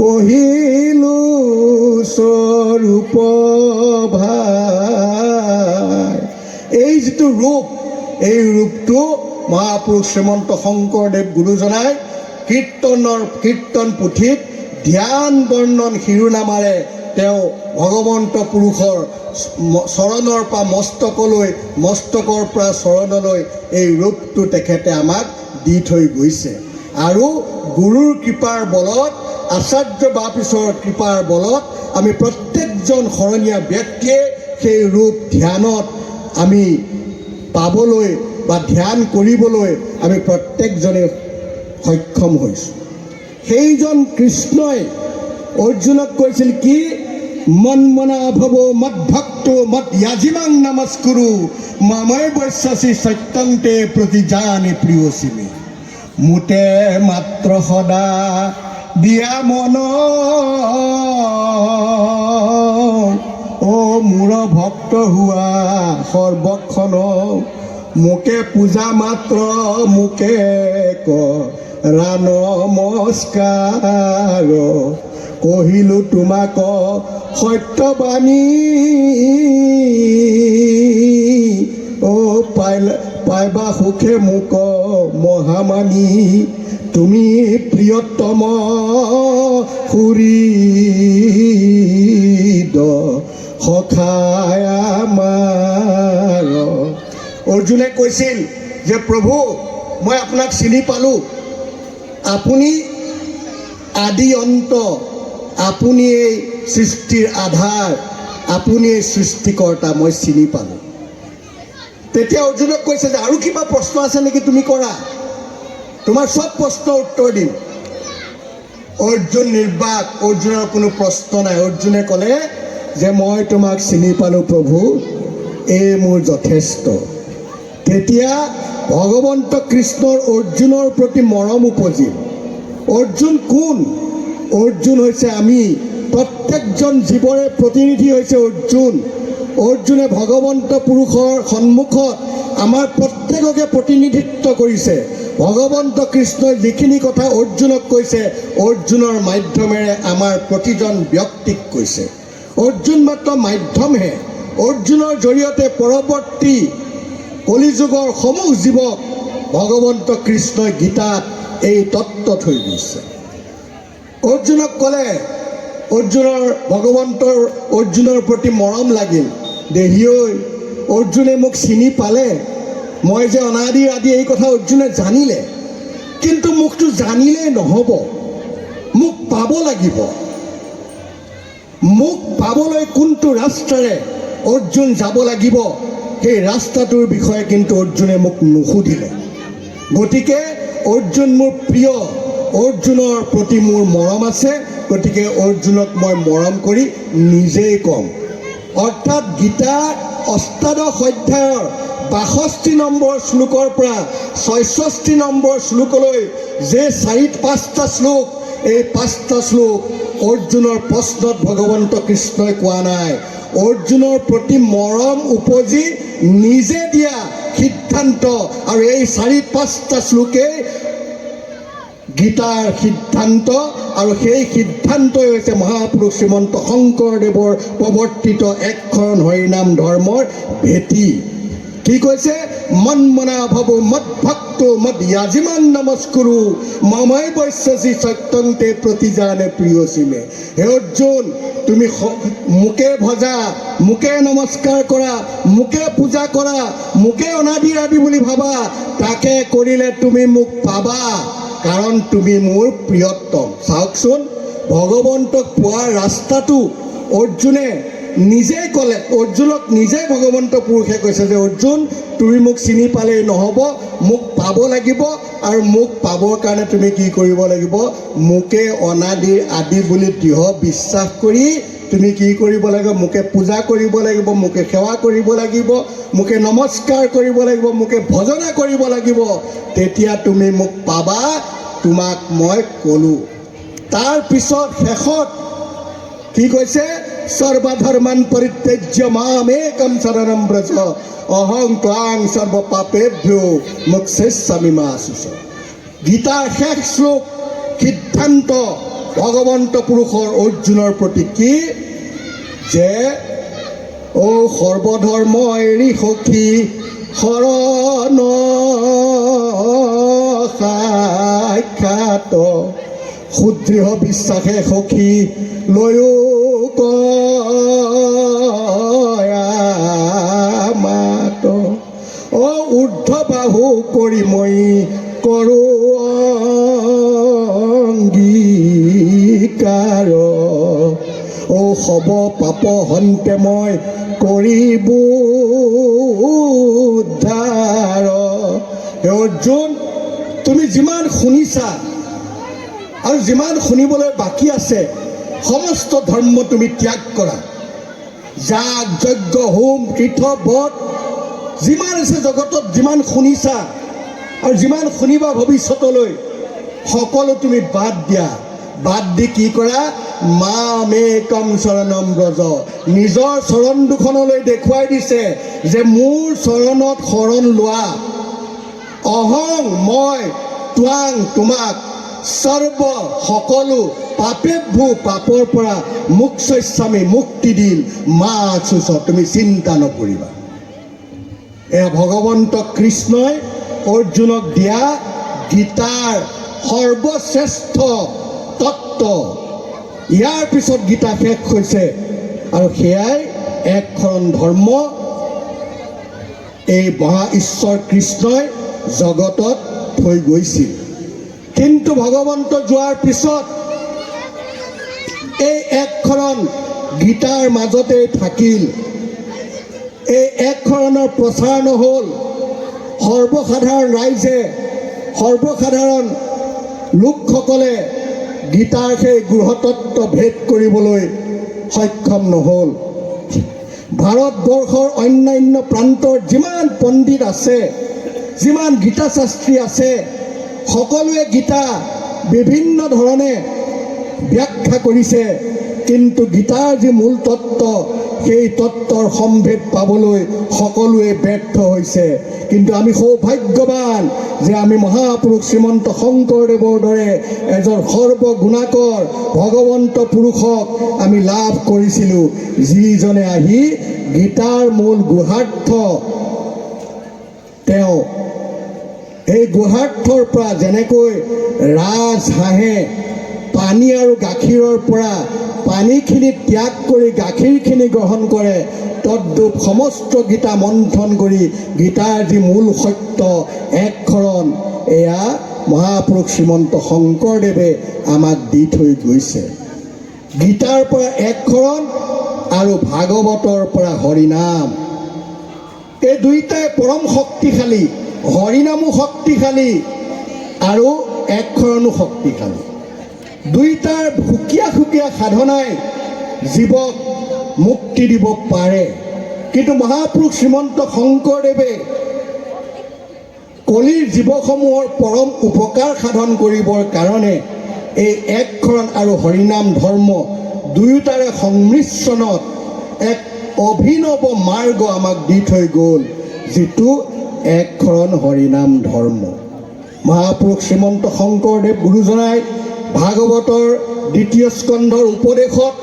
কহিলো স্বৰূপ ভাই। এই যিটো ৰূপ, এই ৰূপটো মহাপুৰুষ শ্ৰীমন্ত শংকৰদেৱ গুৰুজনাই কীৰ্তন পুথিত ধ্যান বৰ্ণন শিৰোনামাৰে তেওঁ ভগৱন্ত পুৰুষৰ চৰণৰ পৰা মস্তকলৈ, মস্তকৰ পৰা চৰণলৈ এই ৰূপটো তেখেতে আমাক দি থৈ গৈছে। আৰু গুৰুৰ কৃপাৰ বলত, আচাৰ্য বাপিছৰ কৃপাৰ বলত আমি প্ৰত্যেকজন শৰণীয়া ব্যক্তিয়ে সেই ৰূপ ধ্যানত আমি পাবলৈ বা ধ্যান কৰিবলৈ আমি প্ৰত্যেকজনে সক্ষম হৈছোঁ। সেইজন কৃষ্ণই অৰ্জুনক কৈছিল কি, মন মনা ভৱ মদ ভক্ত মদ য়াজিমাং নমস্কুৰু মাময় বৈশ্যাসী সত্যন্তে প্ৰতিজানে প্ৰিয়সীমে। মোতে মাত্ৰ সদা দিয়া মন অ মোৰ ভক্ত হোৱা সৰ্বক্ষণ। মোকে পূজা মাত্ৰ মোকে কৰা নমস্কাৰ কহিলো তোমাক সত্যবাণী অ পাইবা সুখে মোক মহামানী। তুমি প্ৰিয়তম সুহৃদ সখায় আমাৰ। অৰ্জুনে কৈছিল যে প্ৰভু মই আপোনাক চিনি পালোঁ, আপুনি আদি অন্ত, আপুনি এই সৃষ্টিৰ আধাৰ, আপুনি এই সৃষ্টিকৰ্তা, মই চিনি পালোঁ। তেতিয়া অৰ্জুনক কৈছে যে আৰু কিবা প্ৰশ্ন আছে নেকি তুমি কৰা, তোমাৰ চব প্ৰশ্নৰ উত্তৰ দিম। অৰ্জুন নিৰ্বাক, অৰ্জুনৰ কোনো প্ৰশ্ন নাই। অৰ্জুনে ক'লে যে মই তোমাক চিনি পালোঁ প্ৰভু, এই মোৰ যথেষ্ট। তেতিয়া ভগৱন্ত কৃষ্ণৰ অৰ্জুনৰ প্ৰতি মৰম উপজিল। অৰ্জুন কোন? অৰ্জুন হৈছে আমি, প্ৰত্যেকজন জীৱৰে প্ৰতিনিধি হৈছে অৰ্জুন। অৰ্জুনে ভগৱন্ত পুৰুষৰ সন্মুখত আমাৰ প্ৰত্যেককে প্ৰতিনিধিত্ব কৰিছে। ভগৱন্ত কৃষ্ণই যিখিনি কথা অৰ্জুনক কৈছে, অৰ্জুনৰ মাধ্যমেৰে আমাৰ প্ৰতিজন ব্যক্তিক কৈছে। অৰ্জুন মাত্ৰ মাধ্যমহে। অৰ্জুনৰ জৰিয়তে পৰৱৰ্তী কলিযুগৰ সমূহ জীৱক ভগৱন্ত কৃষ্ণই গীতাত এই তত্ত্ব থৈ গৈছে। অৰ্জুনক ক'লে, অৰ্জুনৰ প্ৰতি মৰম লাগিল। দেহী ঐ, অৰ্জুনে মোক চিনি পালে, মই যে অনাদিৰ আদি এই কথা অৰ্জুনে জানিলে, কিন্তু মোকতো জানিলেই নহ'ব, মোক পাব লাগিব। মোক পাবলৈ কোনটো ৰাস্তাৰে অৰ্জুন যাব লাগিব, সেই ৰাস্তাটোৰ বিষয়ে কিন্তু অৰ্জুনে মোক নুসুধিলে। গতিকে অৰ্জুন মোৰ প্ৰিয়, অৰ্জুনৰ প্ৰতি মোৰ মৰম আছে, গতিকে অৰ্জুনক মই মৰম কৰি নিজেই ক'ম। অৰ্থাৎ গীতাৰ অষ্টাদশ অধ্যায়ৰ ৬২ নম্বৰ শ্লোকৰ পৰা ৬৬ নম্বৰ শ্লোকলৈ যে ৪-৫টা শ্লোক, এই 5টা শ্লোক অৰ্জুনৰ প্ৰশ্নত ভগৱন্ত কৃষ্ণই কোৱা নাই। অৰ্জুনৰ প্ৰতি মৰম উপজি নিজে দিয়া সিদ্ধান্ত, আৰু এই ৪-৫টা শ্লোকেই গীতাৰ সিদ্ধান্ত, আৰু সেই সিদ্ধান্তই হৈছে মহাপুৰুষ শ্ৰীমন্ত শংকৰদেৱৰ প্ৰৱৰ্তিত একশৰণ হৰিনাম ধৰ্মৰ ভেটি। কি কৈছে? মন মনা ভৱ মদ ভক্ত মদ য়াজিমাং নমস্কুৰু মাময় বৈশ্যাসী সত্যন্তে প্ৰতিজানে প্ৰিয়সীমে। হে অৰ্জুন, তুমি মোকে ভজা, মোকে নমস্কাৰ কৰা, মোকে পূজা কৰা, মোকে অনাদি আদি বুলি ভাবা, তাকে কৰিলে তুমি মোক পাবা, কাৰণ তুমি মোৰ প্ৰিয়তম। চাওকচোন, ভগৱন্তক পোৱাৰ ৰাস্তাটো অৰ্জুনে নিজেই ক'লে। অৰ্জুনক নিজে ভগৱন্ত পুৰুষে কৈছে যে অৰ্জুন, তুমি মোক চিনি পালেই নহ'ব, মোক পাব লাগিব, আৰু মোক পাবৰ কাৰণে তুমি কি কৰিব লাগিব? মোকে অনাদিৰ আদি বুলি দৃঢ় বিশ্বাস কৰি তুমি কি কৰিব লাগিব? মোকে পূজা কৰিব লাগিব, মোকে সেৱা কৰিব লাগিব, মোকে নমস্কাৰ কৰিব লাগিব, মোকে ভজনা কৰিব লাগিব, তেতিয়া তুমি মোক পাবা। তোমাক মই ক'লোঁ। তাৰপিছত শেষত কি কৈছে? সৰ্বধৰ্মান পৰিত্যাজ্য মাম একম শৰণম ব্ৰজ অহং ত্বাং সৰ্ব পাপেভ্যো মোক্ষয়িষ্যামি মা শুচি। গীতাৰ শেষ শ্লোক সিদ্ধান্ত ভগৱন্ত পুৰুষৰ অৰ্জুনৰ প্ৰতি কি? যে অ সৰ্বধৰ্ম এৰি সখী শৰণ সাক্ষাৎ সুদৃঢ় বিশ্বাসে সখী লৈও মাত অ ঊৰ্ধ্ব বাহু কৰি মই কৰোঁ অংগীকাৰ অ সব পাপ হন্তে মই কৰিব উদ্ধাৰ। হে অৰ্জুন, তুমি যিমান শুনিছা আৰু যিমান শুনিবলৈ বাকী আছে সমস্ত ধৰ্ম তুমি ত্যাগ কৰা। যাগ যজ্ঞ হোম তীৰ্থ বধ যিমান আছে জগতত, যিমান শুনিছা আৰু যিমান শুনিবা ভৱিষ্যতলৈ, সকলো তুমি বাদ দিয়া। বাদ দি কি কৰা? মাম একম শৰণম ব্ৰজ। নিজৰ চৰণ দুখনলৈ দেখুৱাই দিছে যে মোৰ চৰণত শৰণ লোৱা। অহং মই, ত্বাং তোমাক, সৰ্ব সকলো, পাপেভ্যো পাপৰ পৰা, মোক্ষয়িষ্যামি মুক্তি দিম, মা শুচ তুমি চিন্তা নকৰিবা। এয়া ভগৱন্ত কৃষ্ণই অৰ্জুনক দিয়া গীতাৰ সৰ্বশ্ৰেষ্ঠ তত্ত্ব। ইয়াৰ পিছত গীতা শেষ হৈছে আৰু সেয়াই এক শৰণ ধৰ্ম। এই মহা ঈশ্বৰ কৃষ্ণই জগতত থৈ গৈছিল। কিন্তু ভগৱন্ত যোৱাৰ পিছত এই এক শৰণ গীতাৰ মাজতে থাকিল। এই এক শৰণৰ প্ৰচাৰ নহ'ল। সৰ্বসাধাৰণ ৰাইজে, সৰ্বসাধাৰণ লোকসকলে গীতাৰ সেই গৃহতত্ত্ব ভেদ কৰিবলৈ সক্ষম নহ'ল। ভাৰতবৰ্ষৰ অন্যান্য প্ৰান্তৰ যিমান পণ্ডিত আছে, যিমান গীতাশাস্ত্ৰী আছে, সকলোৱে গীতা বিভিন্ন ধৰণে ব্যাখ্যা কৰিছে, কিন্তু গীতাৰ যি মূল তত্ত্ব সেই তত্ত্বৰ সম্ভেদ পাবলৈ সকলোৱে ব্যৰ্থ হৈছে। কিন্তু আমি সৌভাগ্যৱান যে আমি মহাপুৰুষ শ্ৰীমন্ত শংকৰদেৱৰ দৰে এজন সৰ্বগুণাকৰ ভগৱন্ত পুৰুষক আমি লাভ কৰিছিলোঁ, যিজনে আহি গীতাৰ মূল গুহাৰ্থ তেওঁ এই গুহাৰ্থৰ পৰা যেনেকৈ ৰাজহাঁহে পানী আৰু গাখীৰৰ পৰা পানীখিনি ত্যাগ কৰি গাখীৰখিনি গ্ৰহণ কৰে, তদ্ৰূপ সমস্ত গীতা মন্থন কৰি গীতাৰ যি মূল সত্য এক শৰণ, এয়া মহাপুৰুষ শ্ৰীমন্ত শংকৰদেৱে আমাক দি থৈ গৈছে। গীতাৰ পৰা এক শৰণ আৰু ভাগৱতৰ পৰা হৰিনাম, এই দুইটাই পৰম শক্তিশালী। হৰিনামো শক্তিশালী আৰু এক শৰণো শক্তিশালী। দুইটাৰ সুকীয়া সুকীয়া সাধনাই জীৱক মুক্তি দিব পাৰে। কিন্তু মহাপুৰুষ শ্ৰীমন্ত শংকৰদেৱে কলিৰ জীৱসমূহৰ পৰম উপকাৰ সাধন কৰিবৰ কাৰণে এই এক শৰণ আৰু হৰিনাম ধৰ্ম দুয়োটাৰে সংমিশ্ৰণত এক অভিনৱ মাৰ্গ আমাক দি থৈ গ'ল, যিটো এক শৰণ হৰিনাম ধৰ্ম। মহাপুৰুষ শ্ৰীমন্ত শংকৰদেৱ গুৰুজনাই ভাগৱতৰ ২য় স্কন্ধৰ উপদেশত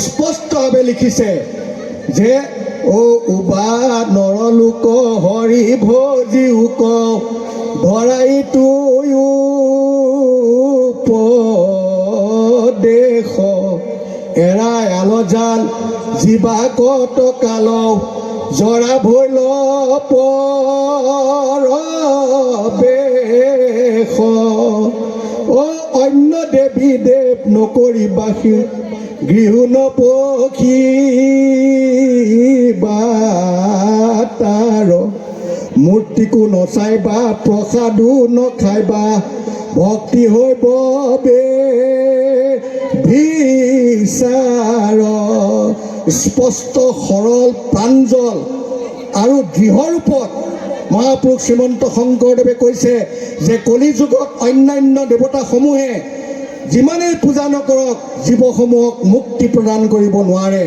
স্পষ্টভাৱে লিখিছে যে অ উবা নৰলোক হৰি ভজিউক ধৰাইতো উপদেশ এৰাই আলজাল জীৱা কত কাল জৰা ভৈল পৰবেশ অ অন্য দেৱী দেৱ নকৰিবাসী গৃহ নপখিবা তাৰ মূৰ্তিকো নচাইবা প্ৰসাদো নখাইবা ভক্তি হৈ ববে বিচাৰ স্পষ্ট সৰল প্ৰাঞ্জল আৰু দৃঢ় ৰূপত মহাপুৰুষ শ্ৰীমন্ত শংকৰদেৱে কৈছে যে কলি যুগত অন্যান্য দেৱতাসমূহে যিমানেই পূজা নকৰক জীৱসমূহক মুক্তি প্ৰদান কৰিব নোৱাৰে।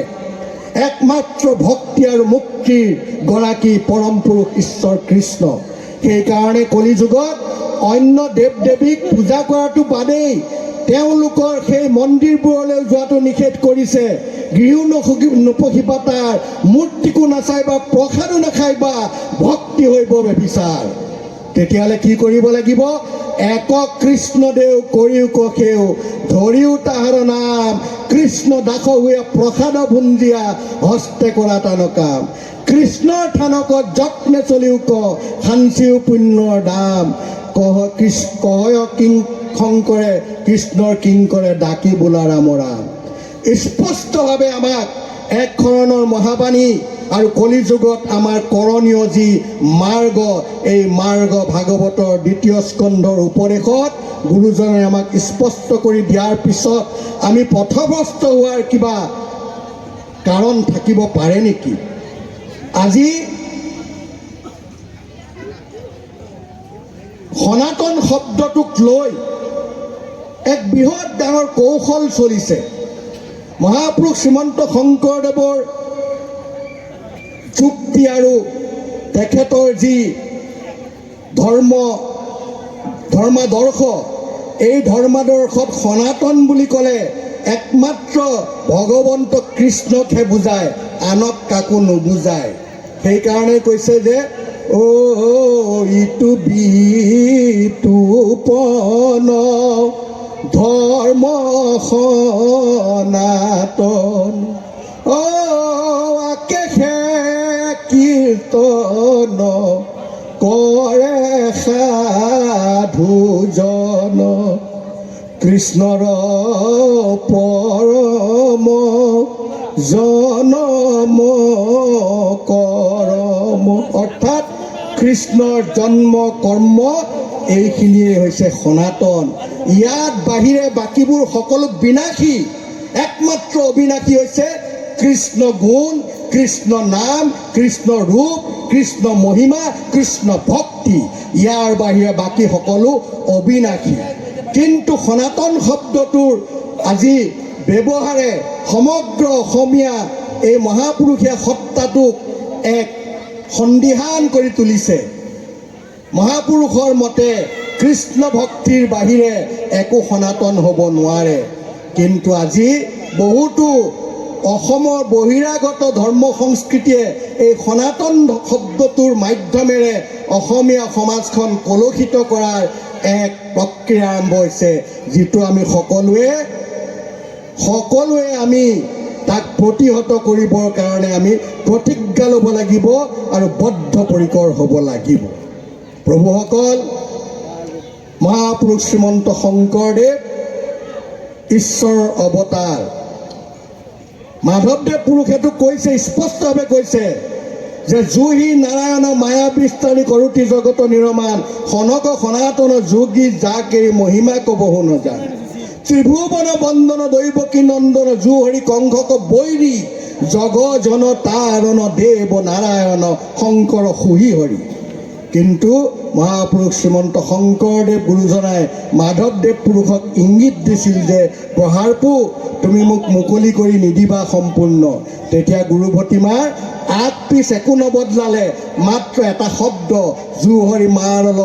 একমাত্ৰ ভক্তি আৰু মুক্তিৰ গৰাকী পৰম পুৰুষ ঈশ্বৰ কৃষ্ণ। সেইকাৰণে কলি যুগত অন্য দেৱ দেৱীক পূজা কৰাটো বাদেই তেওঁলোকৰ সেই মন্দিৰবোৰলৈ যোৱাটো নিষেধ কৰিছে। গৃহ নপঢ়িবা, তাৰ মূৰ্তিকো নাচাইবা, প্ৰসাদো নাখাইবা, ভক্তি হৈব ব্যভিচাৰ। তেতিয়াহ'লে কি কৰিব লাগিব? একক কৃষ্ণদেৱ কৰিও কষেও ধৰিও তাহাৰ নাম, কৃষ্ণ দাস হুৱে প্ৰসাদ ভুঞ্জিয়া হস্তে কৰা টান কাম। কৃষ্ণৰ থানকত যত্নে চলিও ক সাঞ্চিও পুণ্যৰ দাম। কহয় শংকৰে কৃষ্ণৰ কিংকৰে ডাকি বোলা ৰাম ৰাম। স্পষ্টভাৱে আমাক এক শৰণৰ মহাবাণী আৰু কলি যুগত আমাৰ কৰণীয় যি মাৰ্গ, এই মাৰ্গ ভাগৱতৰ ২য় স্কন্ধৰ উপদেশত গুৰুজনে আমাক স্পষ্ট কৰি দিয়াৰ পিছত আমি পথভ্ৰষ্ট হোৱাৰ কিবা কাৰণ থাকিব পাৰে নেকি? আজি সনাতন শব্দটোক লৈ এক বৃহৎ ডাঙৰ কৌশল চলিছে। মহাপুৰুষ শ্ৰীমন্ত শংকৰদেৱৰ যুক্তি আৰু তেখেতৰ যি ধৰ্মাদৰ্শ, এই ধৰ্মাদৰ্শত সনাতন বুলি ক'লে একমাত্ৰ ভগৱন্ত কৃষ্ণকহে বুজায়, আনক কাকো নুবুজায়। সেইকাৰণে কৈছে যে ইটো বিতুপন ধৰ্ম সনাতন, আকেশে কীৰ্তন কৰে সাধুজন, কৃষ্ণৰ পৰম জনম কৰম। অৰ্থাৎ কৃষ্ণৰ জন্ম কৰ্ম এইখিনিয়ে হৈছে সনাতন। ইয়াত বাহিৰে বাকীবোৰ সকলো বিনাশী। একমাত্ৰ অবিনাশী হৈছে কৃষ্ণ গুণ, কৃষ্ণ নাম, কৃষ্ণ ৰূপ, কৃষ্ণ মহিমা, কৃষ্ণ ভক্তি। ইয়াৰ বাহিৰে বাকী সকলো অবিনাশী। কিন্তু সনাতন শব্দটোৰ আজি ব্যৱহাৰে সমগ্ৰ অসমীয়া এই মহাপুৰুষীয়া সত্তাটোক এক সন্দিহান কৰি তুলিছে। মহাপুৰুষৰ মতে কৃষ্ণ ভক্তিৰ বাহিৰে একো সনাতন হ'ব নোৱাৰে। কিন্তু আজি বহুতো অসমৰ বহিৰাগত ধৰ্ম সংস্কৃতিয়ে এই সনাতন শব্দটোৰ মাধ্যমেৰে অসমীয়া সমাজখন কলুষিত কৰাৰ এক প্ৰক্ৰিয়া আৰম্ভ হৈছে, যিটো আমি সকলোৱে আমি তাক প্ৰতিহত কৰিবৰ কাৰণে আমি প্ৰতিজ্ঞা ল'ব লাগিব আৰু বদ্ধপৰিকৰ হ'ব লাগিব। প্ৰভুসকল, মহাপুৰুষ শ্ৰীমন্ত শংকৰদেৱ ঈশ্বৰৰ অৱতাৰ। মাধৱদেৱ পুৰুষেতো কৈছে, স্পষ্টভাৱে কৈছে যে জুহি নাৰায়ণ মায়া বিস্তাৰী কৰোতি জগত নিৰমান, সনক সনাতন যোগী যাক এৰি মহিমা কবহু নজান, ত্ৰিভুৱন বন্দন দৈৱকী নন্দন জু হৰি কংসক বৈৰী, জগ জন তাৰণ দেৱ নাৰায়ণ শংকৰ সুহি হৰি। কিন্তু মহাপুৰুষ শ্ৰীমন্ত শংকৰদেৱ গুৰুজনাই মাধৱদেৱ পুৰুষক ইংগিত দিছিল যে প্ৰহাৰপু তুমি মোক মুকলি কৰি নিদিবা সম্পূৰ্ণ। তেতিয়া গুৰু ভতিমাৰ আগ পিছ একো নবদলালে, মাত্ৰ এটা শব্দ জু হৰি মাৰল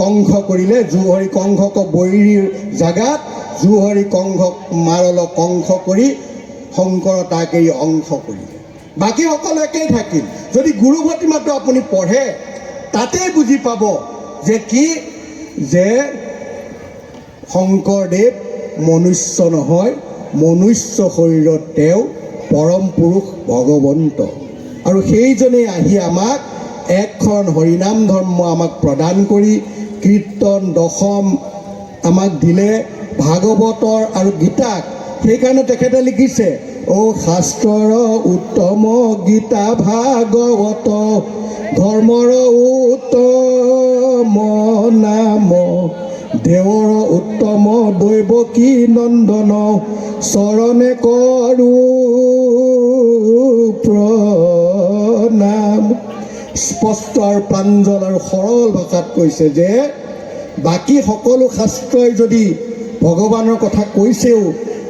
কংস কৰিলে। জু হৰি কংসক বৈৰীৰ জাগাত জু হৰি কংসক মাৰল কংস কৰি শংকৰ তাক এই অংশ কৰিলে। বাকী সকলো একেই থাকিল। যদি গুৰু ভতিমাটো আপুনি পঢ়ে তাতেই বুজি পাব যে কি যে শংকৰদেৱ মনুষ্য নহয়, মনুষ্য শৰীৰত তেওঁ পৰম পুৰুষ ভগৱন্ত। আৰু সেইজনেই আহি আমাক একশৰণ হৰিনাম ধৰ্ম আমাক প্ৰদান কৰি কীৰ্তন দশম আমাক দিলে, ভাগৱতৰ আৰু গীতাক। সেইকাৰণে তেখেতে লিখিছে শাস্ত্ৰৰ উত্তম গীতা ভাগৱত, ধৰ্মৰ উত্তম নাম দেৱৰ উত্তম দৈৱকী নন্দন চৰণে কৰো প্ৰণাম। স্পষ্ট আৰু প্ৰাঞ্জল আৰু সৰল ভাষাত কৈছে যে বাকী সকলো শাস্ত্ৰই যদি ভগৱানৰ কথা কৈছেও,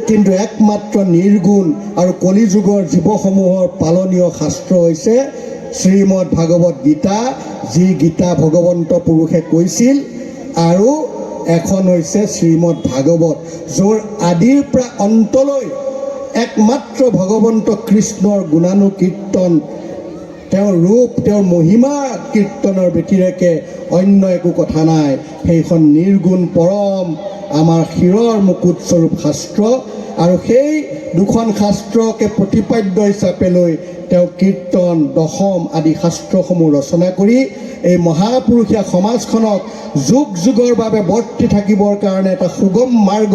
কিন্তু একমাত্ৰ নিৰ্গুণ আৰু কলিযুগৰ জীৱসমূহৰ পালনীয় শাস্ত্ৰ হৈছে শ্ৰীমদ ভাগৱত গীতা, যি গীতা ভগৱন্ত পুৰুষে কৈছিল, আৰু এখন হৈছে শ্ৰীমদ ভাগৱত, য'ৰ আদিৰ পৰা অন্তলৈ একমাত্ৰ ভগৱন্ত কৃষ্ণৰ গুণানুকীৰ্তন, তেওঁৰ ৰূপ, তেওঁৰ মহিমা কীৰ্তনৰ ব্যতিৰেকে অন্য একো কথা নাই। সেইখন নিৰ্গুণ পৰম আমাৰ শিৰৰ মুকুটস্বৰূপ শাস্ত্ৰ, আৰু সেই দুখন শাস্ত্ৰকে প্ৰতিপাদ্য হিচাপে লৈ তেওঁ কীৰ্তন, দশম আদি শাস্ত্ৰসমূহ ৰচনা কৰি এই মহাপুৰুষীয়া সমাজখনক যুগ যুগৰ বাবে বৰ্তি থাকিবৰ কাৰণে এটা সুগম মাৰ্গ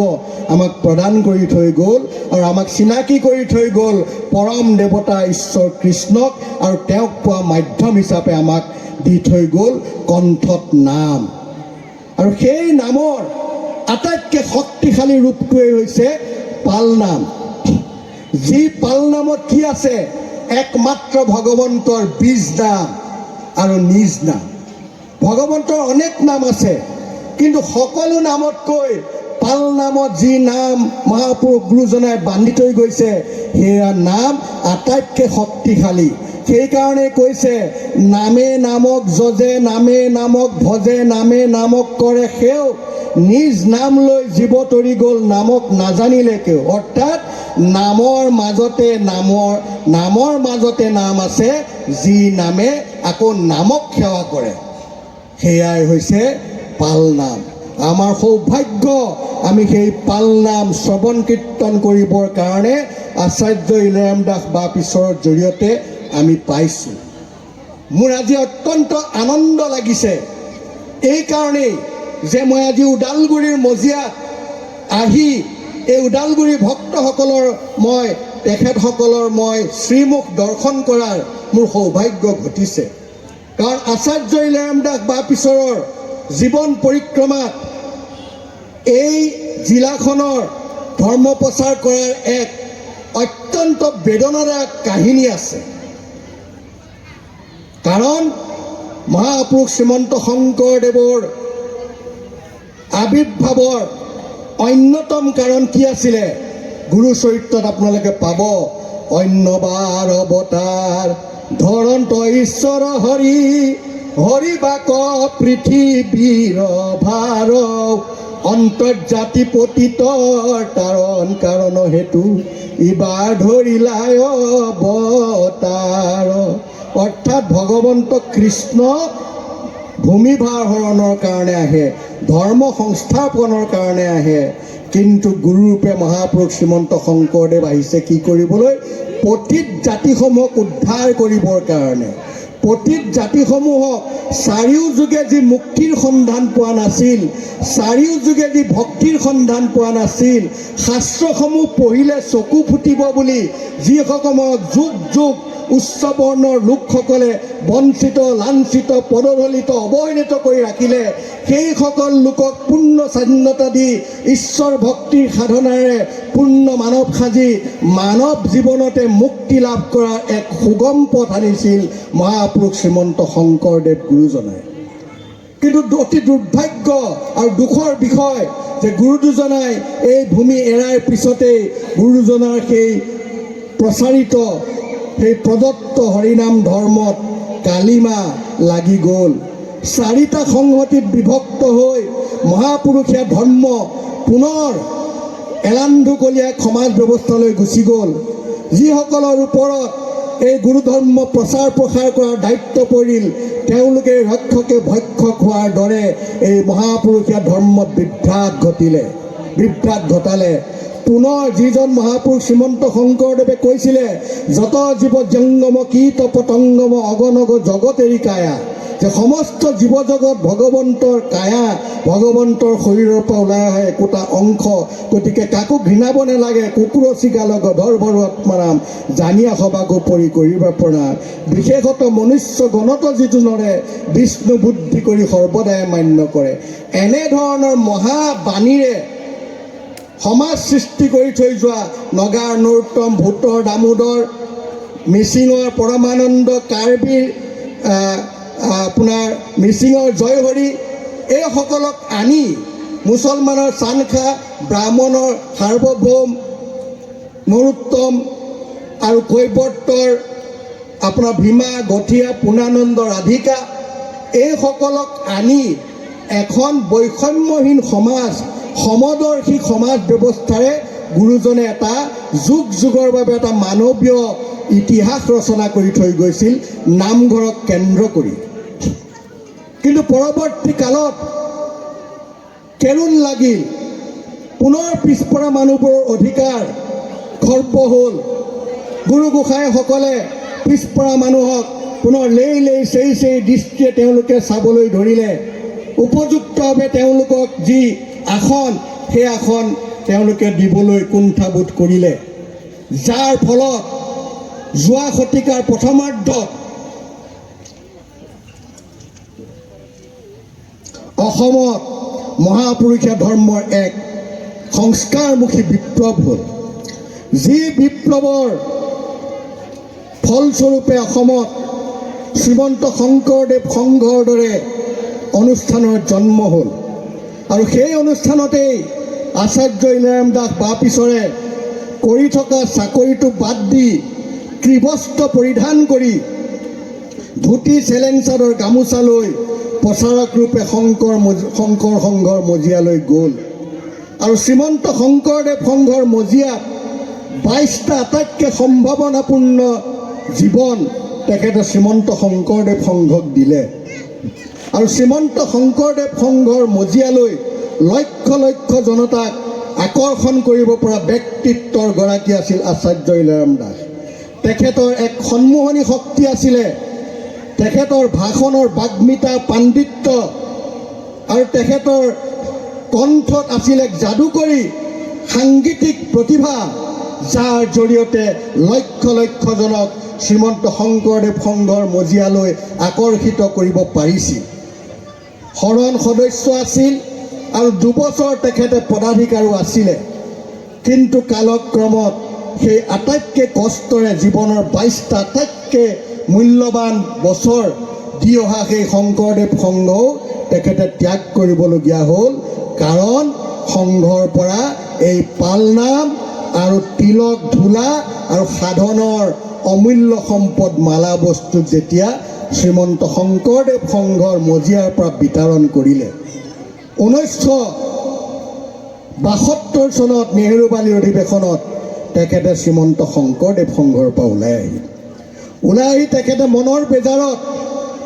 আমাক প্ৰদান কৰি থৈ গ'ল, আৰু আমাক চিনাকি কৰি থৈ গ'ল পৰম দেৱতা ঈশ্বৰ কৃষ্ণক, আৰু তেওঁক পোৱা মাধ্যম হিচাপে আমাক দি থৈ গ'ল কণ্ঠত নাম। আৰু সেই নামৰ আটাইতকৈ শক্তিশালী ৰূপটোৱেই হৈছে পালনাম। যি পালনামত কি আছে? একমাত্ৰ ভগৱন্তৰ বীজ নাম আৰু নিজ নাম। ভগৱন্তৰ অনেক নাম আছে, কিন্তু সকলো নামতকৈ পালনামত যি নাম মহাপুৰুষ গুৰুজনাই বান্ধি থৈ গৈছে, সেয়া নাম আটাইতকৈ শক্তিশালী। সেইকাৰণে কৈছে, নামে নামক যজে, নামে নামক ভজে, নামে নামক কৰে সেও, নিজ নাম লৈ জীৱ তৰি গ'ল নামক নাজানিলে কেও। অৰ্থাৎ নামৰ মাজতে নাম আছে, যি নামে আকৌ নামক সেৱা কৰে, সেয়াই হৈছে পালনাম। আমাৰ সৌভাগ্য, আমি সেই পালনাম শ্ৰৱণ কীৰ্তন কৰিবৰ কাৰণে আচাৰ্য ইলেৰাম দাস বাপিছৰৰ জৰিয়তে আমি পাইছোঁ। মোৰ আজি অত্যন্ত আনন্দ লাগিছে এইকাৰণেই যে মই আজি ওদালগুৰিৰ মজিয়াত আহি এই ওদালগুৰি ভক্তসকলৰ তেখেতসকলৰ শ্ৰীমুখ দৰ্শন কৰাৰ মোৰ সৌভাগ্য ঘটিছে। কাৰণ আচাৰ্য ইলেৰাম দাস বাপিছৰৰ জীৱন পৰিক্ৰমাত এই জিলাখনৰ ধৰ্ম প্ৰচাৰ কৰাৰ এক অত্যন্ত বেদনাদায়ক কাহিনী আছে। কাৰণ মহাপুৰুষ শ্ৰীমন্ত শংকৰদেৱৰ আবিৰ্ভাৱৰ অন্যতম কাৰণ কি আছিলে? গুৰু চৰিত্ৰত আপোনালোকে পাব, অন্যবাৰ অৱতাৰ ধৰন্ত ঈশ্বৰ হৰি, হৰি বাক পৃথিৱীৰ ভাৰ, অন্তৰ্জাতি পতিতৰ তাৰণ কাৰণ হেতু, ইবাৰ ধৰিলাই অৱতাৰ। অৰ্থাৎ ভগৱন্ত কৃষ্ণ ভূমিভাৰ হৰণৰ কাৰণে আহে, ধৰ্ম সংস্থাপনৰ কাৰণে আহে, কিন্তু গুৰুৰূপে মহাপুৰুষ শ্ৰীমন্ত শংকৰদেৱ আহিছে কি কৰিবলৈ? পতিত জাতিসমূহক উদ্ধাৰ কৰিবৰ কাৰণে। পতিত জাতিসমূহক চাৰিওযুগে যি মুক্তিৰ সন্ধান পোৱা নাছিল, চাৰিওযুগে যি ভক্তিৰ সন্ধান পোৱা নাছিল, শাস্ত্ৰসমূহ পঢ়িলে চকু ফুটিব বুলি যিসকলক যুগ যুগ উচ্চ বৰ্ণৰ লোকসকলে বঞ্চিত, লাঞ্ছিত, পদদলিত, অৱহেলিত কৰি ৰাখিলে, সেইসকল লোকক পূৰ্ণ স্বাধীনতা দি ঈশ্বৰ ভক্তিৰ সাধনাৰে পূৰ্ণ মানৱ সাজি মানৱ জীৱনতে মুক্তি লাভ কৰাৰ এক সুগম পথ আনিছিল মহাপুৰুষ শ্ৰীমন্ত শংকৰদেৱ গুৰুজনাই। কিন্তু অতি দুৰ্ভাগ্য আৰু দুখৰ বিষয় যে গুৰু দুজনাই এই ভূমি এৰাৰ পিছতেই গুৰুজনাৰ সেই প্ৰচাৰিত, সেই প্ৰদত্ত হৰিনাম ধৰ্মত কালিমা লাগি গ'ল। চাৰিটা সংহতিত বিভক্ত হৈ মহাপুৰুষীয়া ধৰ্ম পুনৰ এলান্ধুকলীয়া সমাজ ব্যৱস্থালৈ গুচি গ'ল। যিসকলৰ ওপৰত এই গুৰু ধৰ্ম প্ৰচাৰ প্ৰসাৰ কৰাৰ দায়িত্ব পৰিল, তেওঁলোকে ৰক্ষকে ভক্ষক হোৱাৰ দৰে এই মহাপুৰুষীয়া ধৰ্মত বিভ্ৰাট ঘটিলে। বিভ্ৰাট ঘটালে। পুনৰ যিজন মহাপুৰুষ শ্ৰীমন্ত শংকৰদেৱে কৈছিলে, যত জীৱ জংগম কীট পতংগম অগণগ জগত এৰি কায়া, যে সমস্ত জীৱ জগত ভগৱন্তৰ কায়া, ভগৱন্তৰ শৰীৰৰ পৰা ওলাই অহা একোটা অংশ। গতিকে কাকো ঘৃণাব নালাগে, কুকুৰ চিগাল গধৰ ভৰু আত্মাৰাম, জানিয়া সবাকো পৰি কৰিবা প্ৰণাম। বিশেষত মনুষ্য গণত যিজনৰে বিষ্ণু বুদ্ধি কৰি সৰ্বদাই মান্য কৰে। এনেধৰণৰ মহাবাণীৰে সমাজ সৃষ্টি কৰি থৈ যোৱা নগাৰ নৰোত্তম, ভূতৰ দামোদৰ, মিচিঙৰ পৰমানন্দ, কাৰ্বিৰ আপোনাৰ মিচিঙৰ জয়হৰি, এইসকলক আনি মুছলমানৰ চানখা, ব্ৰাহ্মণৰ সাৰ্বভৌম নৰোত্তম আৰু কৈবৰ্তৰ আপোনাৰ ভীমা, গঠিয়া, পূৰ্ণানন্দ, ৰাধিকা, এইসকলক আনি এখন বৈষম্যহীন সমাজ, সমদৰ্শী সমাজ ব্যৱস্থাৰে গুৰুজনে এটা যুগ যুগৰ বাবে এটা মানৱীয় ইতিহাস ৰচনা কৰি থৈ গৈছিল, নামঘৰক কেন্দ্ৰ কৰি। কিন্তু পৰৱৰ্তী কালত কেৰুণ লাগিল, পুনৰ পিছপৰা মানুহবোৰৰ অধিকাৰ খৰ্ব হ'ল। গুৰু গোসাঁইসকলে পিছপৰা মানুহক পুনৰ লেই লেই চেই চেই দৃষ্টিৰে তেওঁলোকে চাবলৈ ধৰিলে। উপযুক্তভাৱে তেওঁলোকক যি আসন, সেই আসন তেওঁলোকে দিবলৈ কুণ্ঠাবোধ কৰিলে, যাৰ ফলত যোৱা শতিকাৰ প্ৰথমাৰ্ধত অসমত মহাপুৰুষীয়া ধৰ্মৰ এক সংস্কাৰমুখী বিপ্লৱ হ'ল। যি বিপ্লৱৰ ফলস্বৰূপে অসমত শ্ৰীমন্ত শংকৰদেৱ সংঘৰ দৰে অনুষ্ঠানৰ জন্ম হ'ল। আৰু সেই অনুষ্ঠানতেই আচাৰ্য ইনাৰাম দাস বা পিছৰে কৰি থকা চাকৰিটো বাদ দি ত্ৰিবস্ত্ৰ পৰিধান কৰি ধুতি চেলেং চাদৰ গামোচা লৈ প্ৰচাৰক ৰূপে শংকৰ সংঘৰ মজিয়ালৈ গ'ল। আৰু শ্ৰীমন্ত শংকৰদেৱ সংঘৰ মজিয়াত 22টা আটাইতকৈ সম্ভাৱনাপূৰ্ণ জীৱন তেখেতে শ্ৰীমন্ত শংকৰদেৱ সংঘক দিলে। আৰু শ্ৰীমন্ত শংকৰদেৱ সংঘৰ মজিয়ালৈ লক্ষ লক্ষ জনতাক আকৰ্ষণ কৰিব পৰা ব্যক্তিত্বৰ গৰাকী আছিল আচাৰ্য ইনাৰাম দাস। তেখেতৰ এক সন্মোহনী শক্তি আছিলে, তেখেতৰ ভাষণৰ বাগ্মিতা, পাণ্ডিত্য, আৰু তেখেতৰ কণ্ঠত আছিল এক যাদুকৰী সাংগীতিক প্ৰতিভা, যাৰ জৰিয়তে লক্ষ লক্ষজনক শ্ৰীমন্ত শংকৰদেৱ সংঘৰ মজিয়ালৈ আকৰ্ষিত কৰিব পাৰিছিল। শৰণ সদস্য আছিল আৰু 2 বছৰ তেখেতে পদাধিকাৰো আছিলে। কিন্তু কালক্ৰমত সেই আটাইতকৈ কষ্টৰে জীৱনৰ 22টা আটাইতকৈ মূল্যৱান বছৰ দি অহা সেই শংকৰদেৱ সংঘও তেখেতে ত্যাগ কৰিবলগীয়া হ'ল। কাৰণ সংঘৰ পৰা এই পালনাম আৰু তিলক ধূলা আৰু সাধনৰ অমূল্য সম্পদ মালা বস্তু যেতিয়া শ্ৰীমন্ত শংকৰদেৱ সংঘৰ মজিয়াৰ পৰা বিতৰণ কৰিলে, 1972 চনত নেহেৰুবালিৰ অধিৱেশনত তেখেতে শ্ৰীমন্ত শংকৰদেৱ সংঘৰ পৰা ওলাই আহি তেখেতে মনৰ বেজাৰত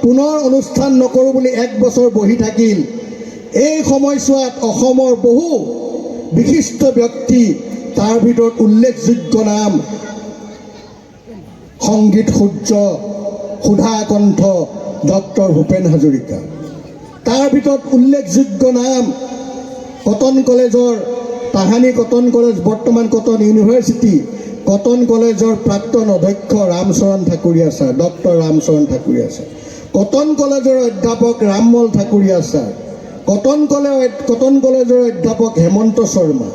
পুনৰ অনুষ্ঠান নকৰোঁ বুলি 1 বছৰ বহি থাকিল। এই সময়ছোৱাত অসমৰ বহু বিশিষ্ট ব্যক্তি, তাৰ ভিতৰত উল্লেখযোগ্য নাম সংগীত সূৰ্য, সুধা কণ্ঠ ডক্টৰ ভূপেন হাজৰিকা, তাৰ ভিতৰত উল্লেখযোগ্য নাম কটন কলেজৰ, তাহানি কটন কলেজ বৰ্তমান কটন ইউনিভাৰ্চিটি, কটন কলেজৰ প্ৰাক্তন অধ্যক্ষ Ramcharan Thakuria sir, doctor Ramcharan Thakuria sir, cotton কলেজৰ অধ্যাপক ৰামমল ঠাকুৰীয়া ছাৰ, কটন কলেজৰ অধ্যাপক হেমন্ত শৰ্মা,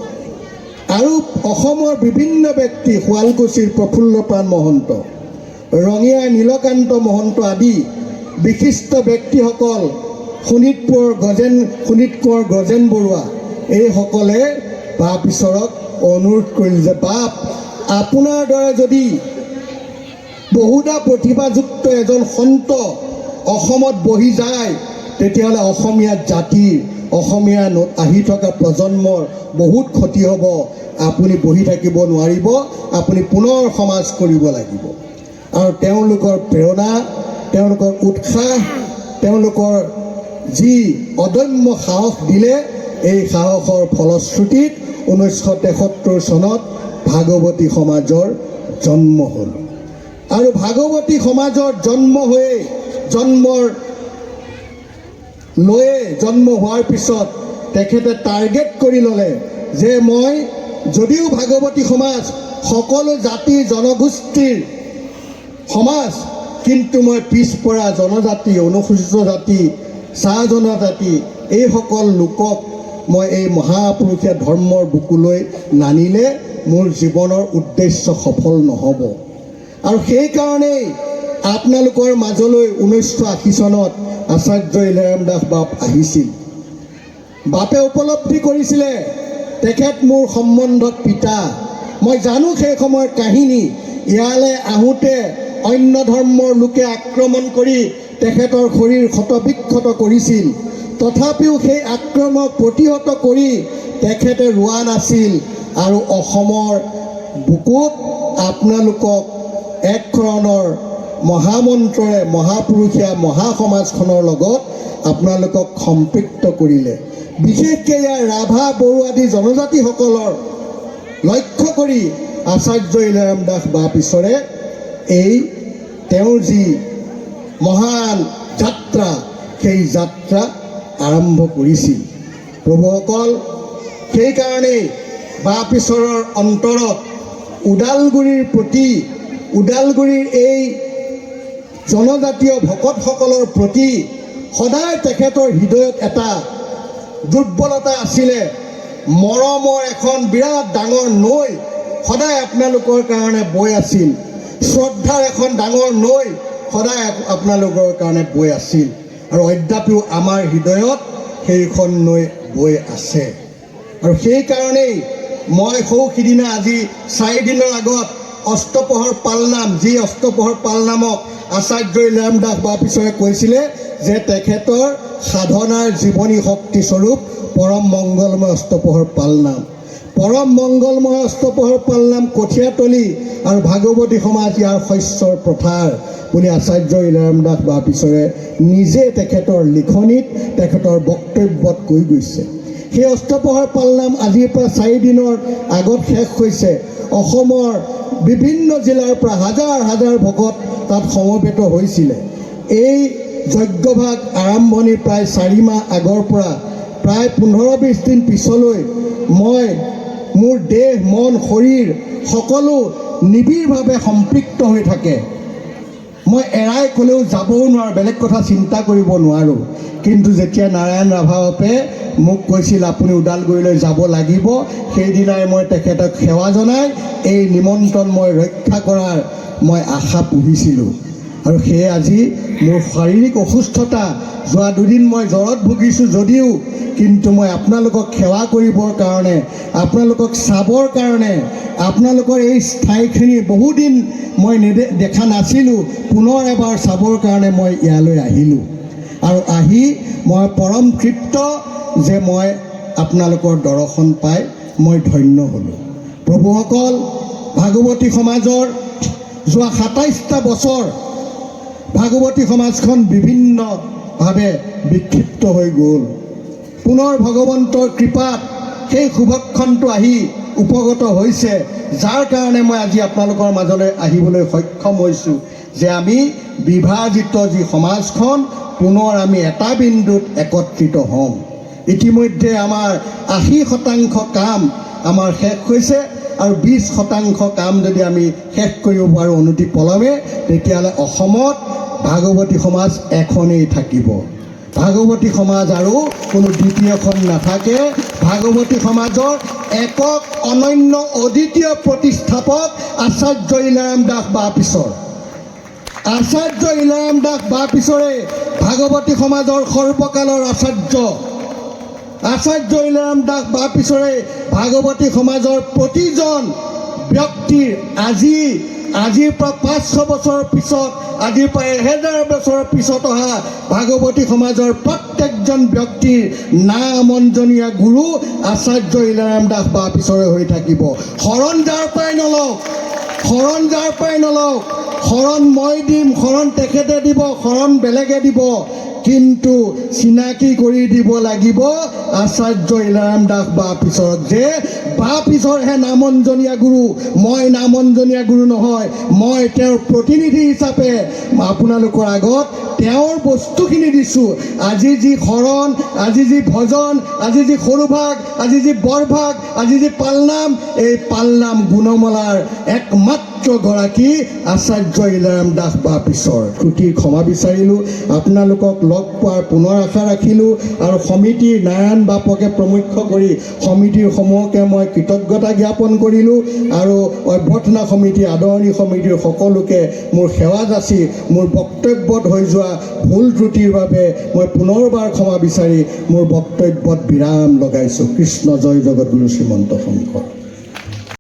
আৰু অসমৰ বিভিন্ন ব্যক্তি, শুৱালকুছিৰ প্ৰফুল্লপ্ৰাণ মহন্ত, ৰঙিয়াৰ নীলকান্ত মহন্ত আদি বিশিষ্ট ব্যক্তিসকল, শোণিতপুৰৰ কোঁৱৰ গজেন বৰুৱা, এইসকলে বাপ ঈশ্বৰক অনুৰোধ কৰিল যে বাপ, আপোনাৰ দৰে যদি বহুধা প্ৰতিভাযুক্ত এজন সন্ত অসমত বহি যায়, তেতিয়াহ'লে অসমীয়া জাতিৰ, অসমীয়া আহি থকা প্ৰজন্মৰ বহুত ক্ষতি হ'ব। আপুনি বহি থাকিব নোৱাৰিব, আপুনি পুনৰ সমাজ কৰিব লাগিব। আৰু তেওঁলোকৰ প্ৰেৰণা, তেওঁলোকৰ উৎসাহ, তেওঁলোকৰ যি অদম্য সাহস দিলে, এই সাহসৰ ফলশ্ৰুতিত 1973 চনত ভাগৱতী সমাজৰ জন্ম হ'ল। আৰু ভাগৱতী সমাজৰ জন্ম হোৱাৰ পিছত তেখেতে টাৰ্গেট কৰি ল'লে যে মই যদিও ভাগৱতী সমাজ সকলো জাতি জনগোষ্ঠীৰ সমাজ, কিন্তু মই পিছপৰা জনজাতি, অনুসূচিত জাতি, চাহ জনজাতি এইসকল লোকক মই এই মহাপুৰুষীয়া ধৰ্মৰ বুকুলৈ নানিলে মোৰ জীৱনৰ উদ্দেশ্য সফল নহ'ব। আৰু সেইকাৰণেই আপোনালোকৰ মাজলৈ 1980 চনত আচাৰ্য ইলাৰাম দাস বাপ আহিছিল। বাপে উপলব্ধি কৰিছিলে তেখেত মোৰ সম্বন্ধত পিতা। মই জানো সেই সময়ৰ কাহিনী। ইয়ালৈ আহোঁতে অন্য ধৰ্মৰ লোকে আক্ৰমণ কৰি তেখেতৰ শৰীৰ ক্ষতবিক্ষত কৰিছিল। তথাপিও সেই আক্ৰমণক প্ৰতিহত কৰি তেখেতে ৰোৱা নাছিল আৰু অসমৰ বুকুত আপোনালোকক এক ধৰণৰ মহামন্ত্ৰৰে মহাপুৰুষীয়া মহাসমাজখনৰ লগত আপোনালোকক সম্পৃক্ত কৰিলে। বিশেষকৈ ইয়াৰ ৰাভা, বড়ো আদি জনজাতিসকলৰ লক্ষ্য কৰি আচাৰ্য ইলাৰাম দাস বাপিছৰে এই তেওঁৰ যি মহান যাত্ৰা, সেই যাত্ৰা আৰম্ভ কৰিছিল। প্ৰভুসকল, সেইকাৰণেই বাপিছৰৰ অন্তৰত ওদালগুৰিৰ প্ৰতি, ওদালগুৰিৰ এই জনজাতীয় ভকতসকলৰ প্ৰতি সদায় তেখেতৰ হৃদয়ত এটা দুৰ্বলতা আছিলে। মৰমৰ এখন বিৰাট ডাঙৰ নৈ সদায় আপোনালোকৰ কাৰণে বৈ আছিল। শ্ৰদ্ধাৰ এখন ডাঙৰ নৈ সদায় আপোনালোকৰ কাৰণে বৈ আছিল। আৰু অদ্যাপিও আমাৰ হৃদয়ত সেইখন নৈ বৈ আছে। আৰু সেইকাৰণেই মই সিদিনা আজি 4 দিনৰ আগত অষ্টপহৰ পালনাম, যি অষ্টপহৰ পালনামক আচাৰ্য ইলাৰাম দাস বাপিছৰে কৈছিলে যে তেখেতৰ সাধনাৰ জীৱনী শক্তিস্বৰূপ পৰম মংগলময় অষ্টপহৰ পালনাম। পৰম মংগলময় অষ্টপহৰ পালনাম কঠীয়াতলী আৰু ভাগৱতী সমাজ ইয়াৰ শস্যৰ পথাৰ বুলি আচাৰ্য ইলাৰাম দাস বাপিছৰে নিজে তেখেতৰ লিখনিত, তেখেতৰ বক্তব্যত কৈ গৈছে। সেই অষ্টপহৰ পালনাম আজিৰ পৰা 4 দিনৰ আগত শেষ হৈছে। অসমৰ বিভিন্ন জিলাৰ পৰা হাজাৰ হাজাৰ ভকত তাত সমবেত হৈছিলে। এই যজ্ঞভাগ আৰম্ভণিৰ প্ৰায় 4 মাহ আগৰ পৰা প্ৰায় 15-20 দিন পিছলৈ মই মোৰ দেহ, মন, শৰীৰ সকলো নিবিড়ভাৱে সম্পৃক্ত হৈ থাকে। মই এৰাই ক'লেও যাবও নোৱাৰোঁ, বেলেগ কথা চিন্তা কৰিব নোৱাৰোঁ। কিন্তু যেতিয়া নাৰায়ণ ৰাভাবাপে মোক কৈছিল আপুনি ওদালগুৰিলৈ যাব লাগিব, সেইদিনাই মই তেখেতক সেৱা জনাই এই নিমন্ত্ৰণ মই ৰক্ষা কৰাৰ মই আশা পুহিছিলোঁ। আৰু সেয়ে আজি মোৰ শাৰীৰিক অসুস্থতা, যোৱা 2 দিন মই জ্বৰত ভুগিছোঁ যদিও, কিন্তু মই আপোনালোকক সেৱা কৰিবৰ কাৰণে, আপোনালোকক চাবৰ কাৰণে, আপোনালোকৰ এই ঠাইখিনি বহুদিন মই দেখা নাছিলোঁ, পুনৰ এবাৰ চাবৰ কাৰণে মই ইয়ালৈ আহিলোঁ। আৰু আহি মই পৰম তৃপ্ত যে মই আপোনালোকৰ দৰ্শন পাই মই ধন্য হ'লোঁ। প্ৰভুসকল, ভাগৱতী সমাজৰ যোৱা 27টা বছৰ ভাগৱতী সমাজখন বিভিন্নভাৱে বিক্ষিপ্ত হৈ গ'ল। পুনৰ ভগৱন্তৰ কৃপাত সেই শুভক্ষণটো আহি উপগত হৈছে, যাৰ কাৰণে মই আজি আপোনালোকৰ মাজলৈ আহিবলৈ সক্ষম হৈছোঁ যে আমি বিভাজিত যি সমাজখন পুনৰ আমি এটা বিন্দুত একত্ৰিত হ'ম। ইতিমধ্যে আমাৰ 80% কাম আমাৰ শেষ হৈছে আৰু 20% কাম যদি আমি শেষ কৰিব পাৰোঁ অনতি পলমে, তেতিয়াহ'লে অসমত ভাগৱতী সমাজ এখনেই থাকিব। ভাগৱতী সমাজ আৰু কোনো দ্বিতীয়খন নাথাকে। ভাগৱতী সমাজৰ একক অনন্য অদ্বিতীয় প্ৰতিষ্ঠাপক আচাৰ্য ইলাৰাম দাস বাপিছৰ। আচাৰ্য ইলাৰাম দাস বাপিছৰে ভাগৱতী সমাজৰ সৰ্বকালৰ আচাৰ্য। আচাৰ্য ইলাৰাম দাস বাপিছৰে ভাগৱতী সমাজৰ প্ৰতিজন ব্যক্তিৰ আজিৰ পৰা 500 বছৰৰ পিছত, আজিৰ পৰা 1000 বছৰৰ পিছত অহা ভাগৱতী সমাজৰ প্ৰত্যেকজন ব্যক্তিৰ নামঞ্জনীয়া গুৰু আচাৰ্য ইলাৰাম দাস বাপিছৰে হৈ থাকিব। শৰণ যাৰ পৰাই নলওক, শৰণ যাৰ পৰাই নলওক, শৰণ মই দিম, শৰণ তেখেতে দিব, শৰণ বেলেগে দিব, কিন্তু চিনাকি কৰি দিব লাগিব আচাৰ্য ইলাৰাম দাস বাপিছৰক যে বাপিছৰহে নামঞ্জনীয়া গুৰু, মই নামঞ্জনীয়া গুৰু নহয়। মই তেওঁৰ প্ৰতিনিধি হিচাপে আপোনালোকৰ আগত তেওঁৰ বস্তুখিনি দিছোঁ। আজি যি শৰণ, আজি যি ভজন, আজি যি সৰুভাগ, আজি যি বৰভাগ, আজি যি পালনাম, এই পালনাম গুণমালাৰ একমাত্ৰ গৰাকী আচাৰ্য ইলাৰাম দাস বাপিছৰ। ত্ৰুটিৰ ক্ষমা বিচাৰিলোঁ, আপোনালোকক লগ পোৱাৰ পুনৰ আশা ৰাখিলোঁ আৰু সমিতিৰ নাৰায়ণ বাপকে প্ৰমুখ্য কৰি সমিতিৰ সমূহকে মই কৃতজ্ঞতা জ্ঞাপন কৰিলোঁ আৰু অভ্যৰ্থনা সমিতি, আদৰণি সমিতিৰ সকলোকে মোৰ সেৱা যাচি মোৰ বক্তব্যত হৈ যোৱা ভুল ত্ৰুটিৰ বাবে মই পুনৰবাৰ ক্ষমা বিচাৰি মোৰ বক্তব্যত বিৰাম লগাইছোঁ। কৃষ্ণ জয় জগতগুৰু শ্ৰীমন্ত শংকৰ।